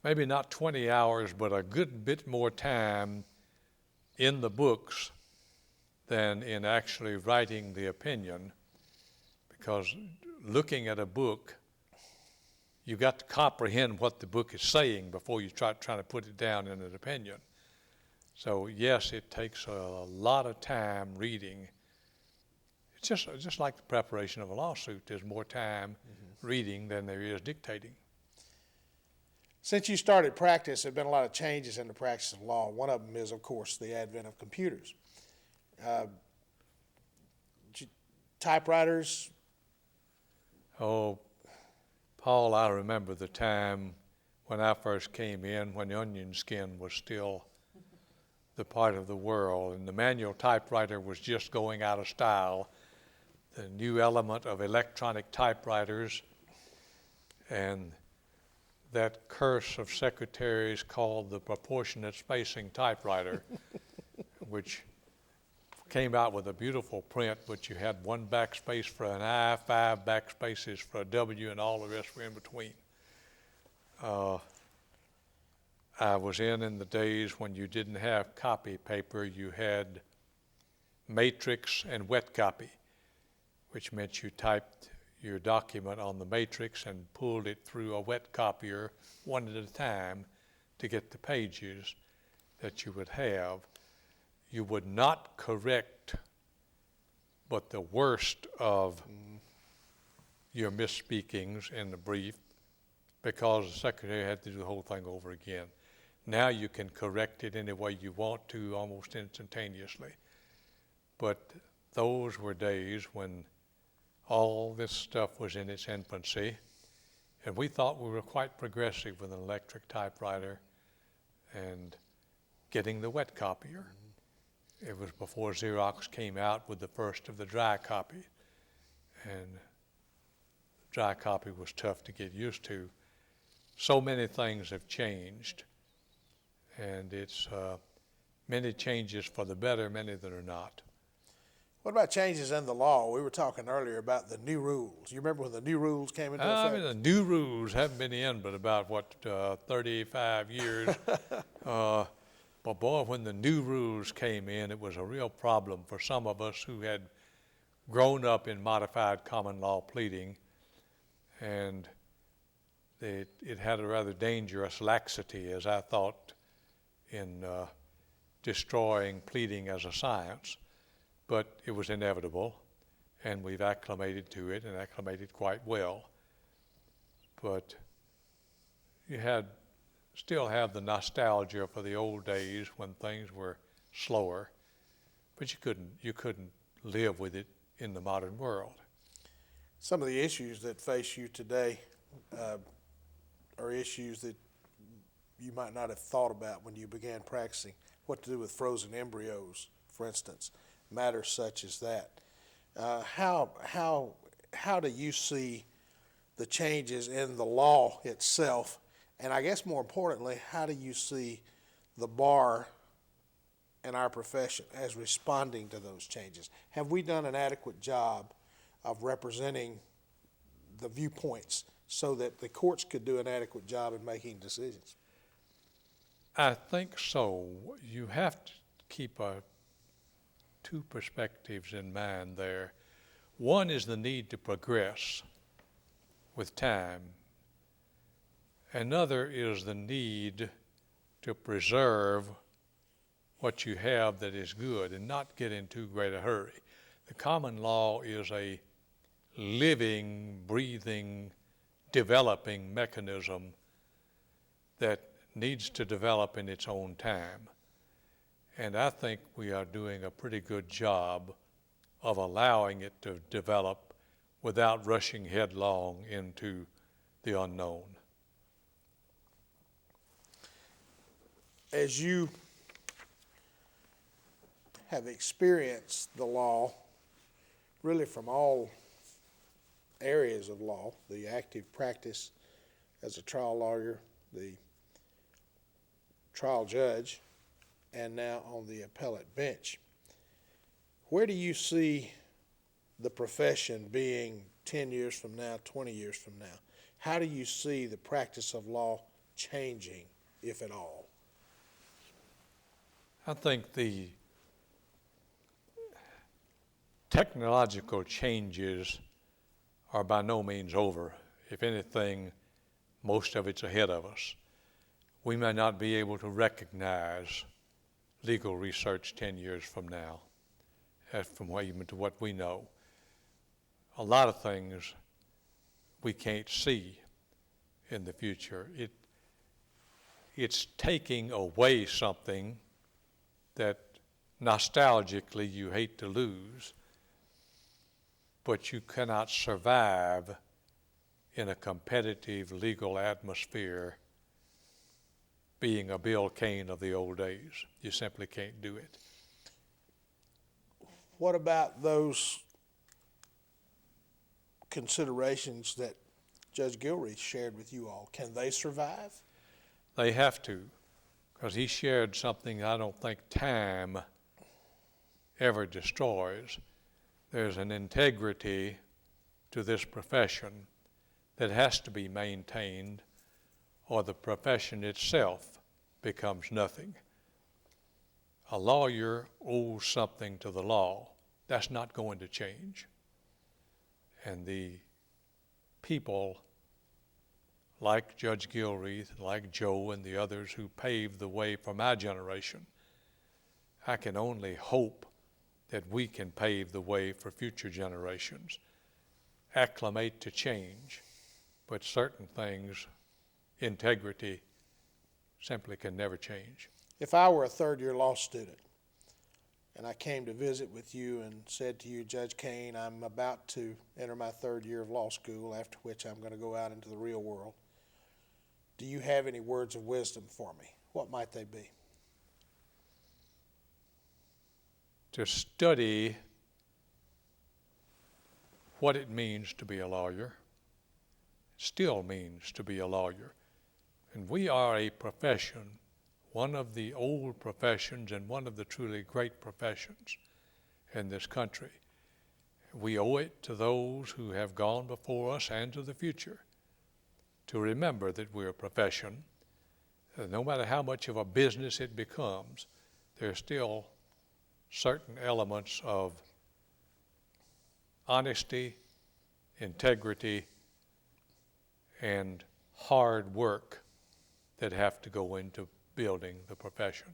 Maybe not 20 hours, but a good bit more time in the books than in actually writing the opinion, because looking at a book, you got to comprehend what the book is saying before you trying to put it down in an opinion. So yes, it takes a lot of time reading. It's just like the preparation of a lawsuit. There's more time reading than there is dictating. Since you started practice, there have been a lot of changes in the practice of law. One of them is, of course, the advent of computers. Typewriters, Oh, Paul, I remember the time when I first came in, when onion skin was still the part of the world, and the manual typewriter was just going out of style. The new element of electronic typewriters and that curse of secretaries called the proportionate spacing typewriter, which came out with a beautiful print, but you had one backspace for an I, 5 backspaces for a W, and all the rest were in between. I was in the days when you didn't have copy paper, you had matrix and wet copy, which meant you typed your document on the matrix and pulled it through a wet copier one at a time to get the pages that you would have. You would not correct but the worst of your misspeakings in the brief, because the secretary had to do the whole thing over again. Now you can correct it any way you want to almost instantaneously. But those were days when all this stuff was in its infancy, and we thought we were quite progressive with an electric typewriter and getting the wet copier. It was before Xerox came out with the first of the dry copy, and dry copy was tough to get used to. So many things have changed, and it's many changes for the better, many that are not. what about changes in the law? We were talking earlier about the new rules. You remember when the new rules came into effect? I mean, the new rules haven't been in but about, 35 years. But boy, when the new rules came in, it was a real problem for some of us who had grown up in modified common law pleading, and it had a rather dangerous laxity, as I thought, in destroying pleading as a science. But it was inevitable, and we've acclimated to it and acclimated quite well. But you still have the nostalgia for the old days when things were slower, but you couldn't live with it in the modern world. Some of the issues that face you today are issues that you might not have thought about when you began practicing. What to do with frozen embryos, for instance, matters such as that. How do you see the changes in the law itself? And I guess more importantly, how do you see the bar and our profession as responding to those changes? Have we done an adequate job of representing the viewpoints so that the courts could do an adequate job in making decisions? I think so. You have to keep two perspectives in mind there. One is the need to progress with time. Another is the need to preserve what you have that is good and not get in too great a hurry. The common law is a living, breathing, developing mechanism that needs to develop in its own time. And I think we are doing a pretty good job of allowing it to develop without rushing headlong into the unknown. As you have experienced the law, really from all areas of law, the active practice as a trial lawyer, the trial judge, and now on the appellate bench, where do you see the profession being 10 years from now, 20 years from now? How do you see the practice of law changing, if at all? I think the technological changes are by no means over. If anything, most of it's ahead of us. We may not be able to recognize legal research 10 years from now, even to what we know. A lot of things we can't see in the future. It's taking away something that nostalgically you hate to lose, but you cannot survive in a competitive legal atmosphere being a Bill Cain of the old days. You simply can't do it. What about those considerations that Judge Gilreath shared with you all? Can they survive? They have to, because he shared something I don't think time ever destroys. There's an integrity to this profession that has to be maintained, or the profession itself becomes nothing. A lawyer owes something to the law. That's not going to change. And the people like Judge Gilreath, like Joe and the others who paved the way for my generation, I can only hope that we can pave the way for future generations, acclimate to change, but certain things, integrity, simply can never change. If I were a third-year law student and I came to visit with you and said to you, Judge Cain, I'm about to enter my third year of law school, after which I'm going to go out into the real world, do you have any words of wisdom for me? What might they be? To study what it means to be a lawyer, still means to be a lawyer. And we are a profession, one of the old professions and one of the truly great professions in this country. We owe it to those who have gone before us and to the future to remember that we're a profession. No matter how much of a business it becomes, there's still certain elements of honesty, integrity, and hard work that have to go into building the profession.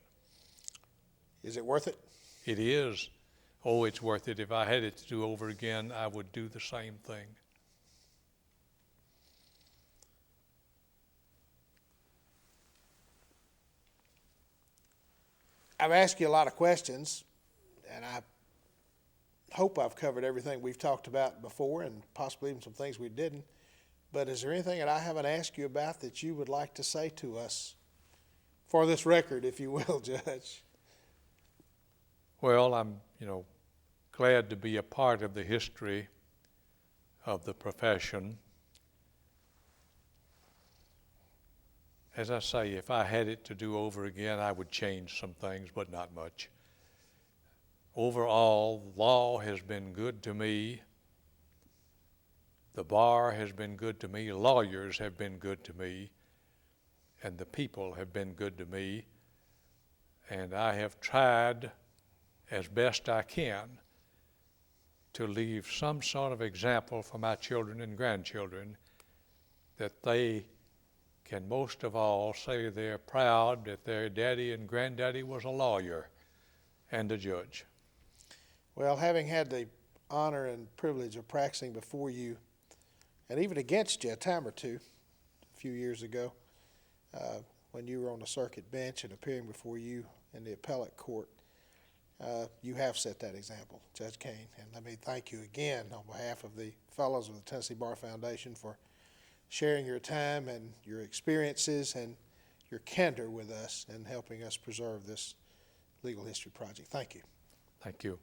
Is it worth it? It is. Oh, it's worth it. If I had it to do over again, I would do the same thing. I've asked you a lot of questions, and I hope I've covered everything we've talked about before and possibly even some things we didn't. But is there anything that I haven't asked you about that you would like to say to us for this record, if you will, Judge? Well, I'm, glad to be a part of the history of the profession. As I say, if I had it to do over again, I would change some things, but not much. Overall, law has been good to me. The bar has been good to me. Lawyers have been good to me. And the people have been good to me. And I have tried as best I can to leave some sort of example for my children and grandchildren that they can most of all say they're proud that their daddy and granddaddy was a lawyer and a judge. Well, having had the honor and privilege of practicing before you, and even against you a time or two a few years ago, when you were on the circuit bench and appearing before you in the appellate court, you have set that example, Judge Cain. And let me thank you again on behalf of the fellows of the Tennessee Bar Foundation for sharing your time and your experiences and your candor with us and helping us preserve this legal history project. Thank you. Thank you.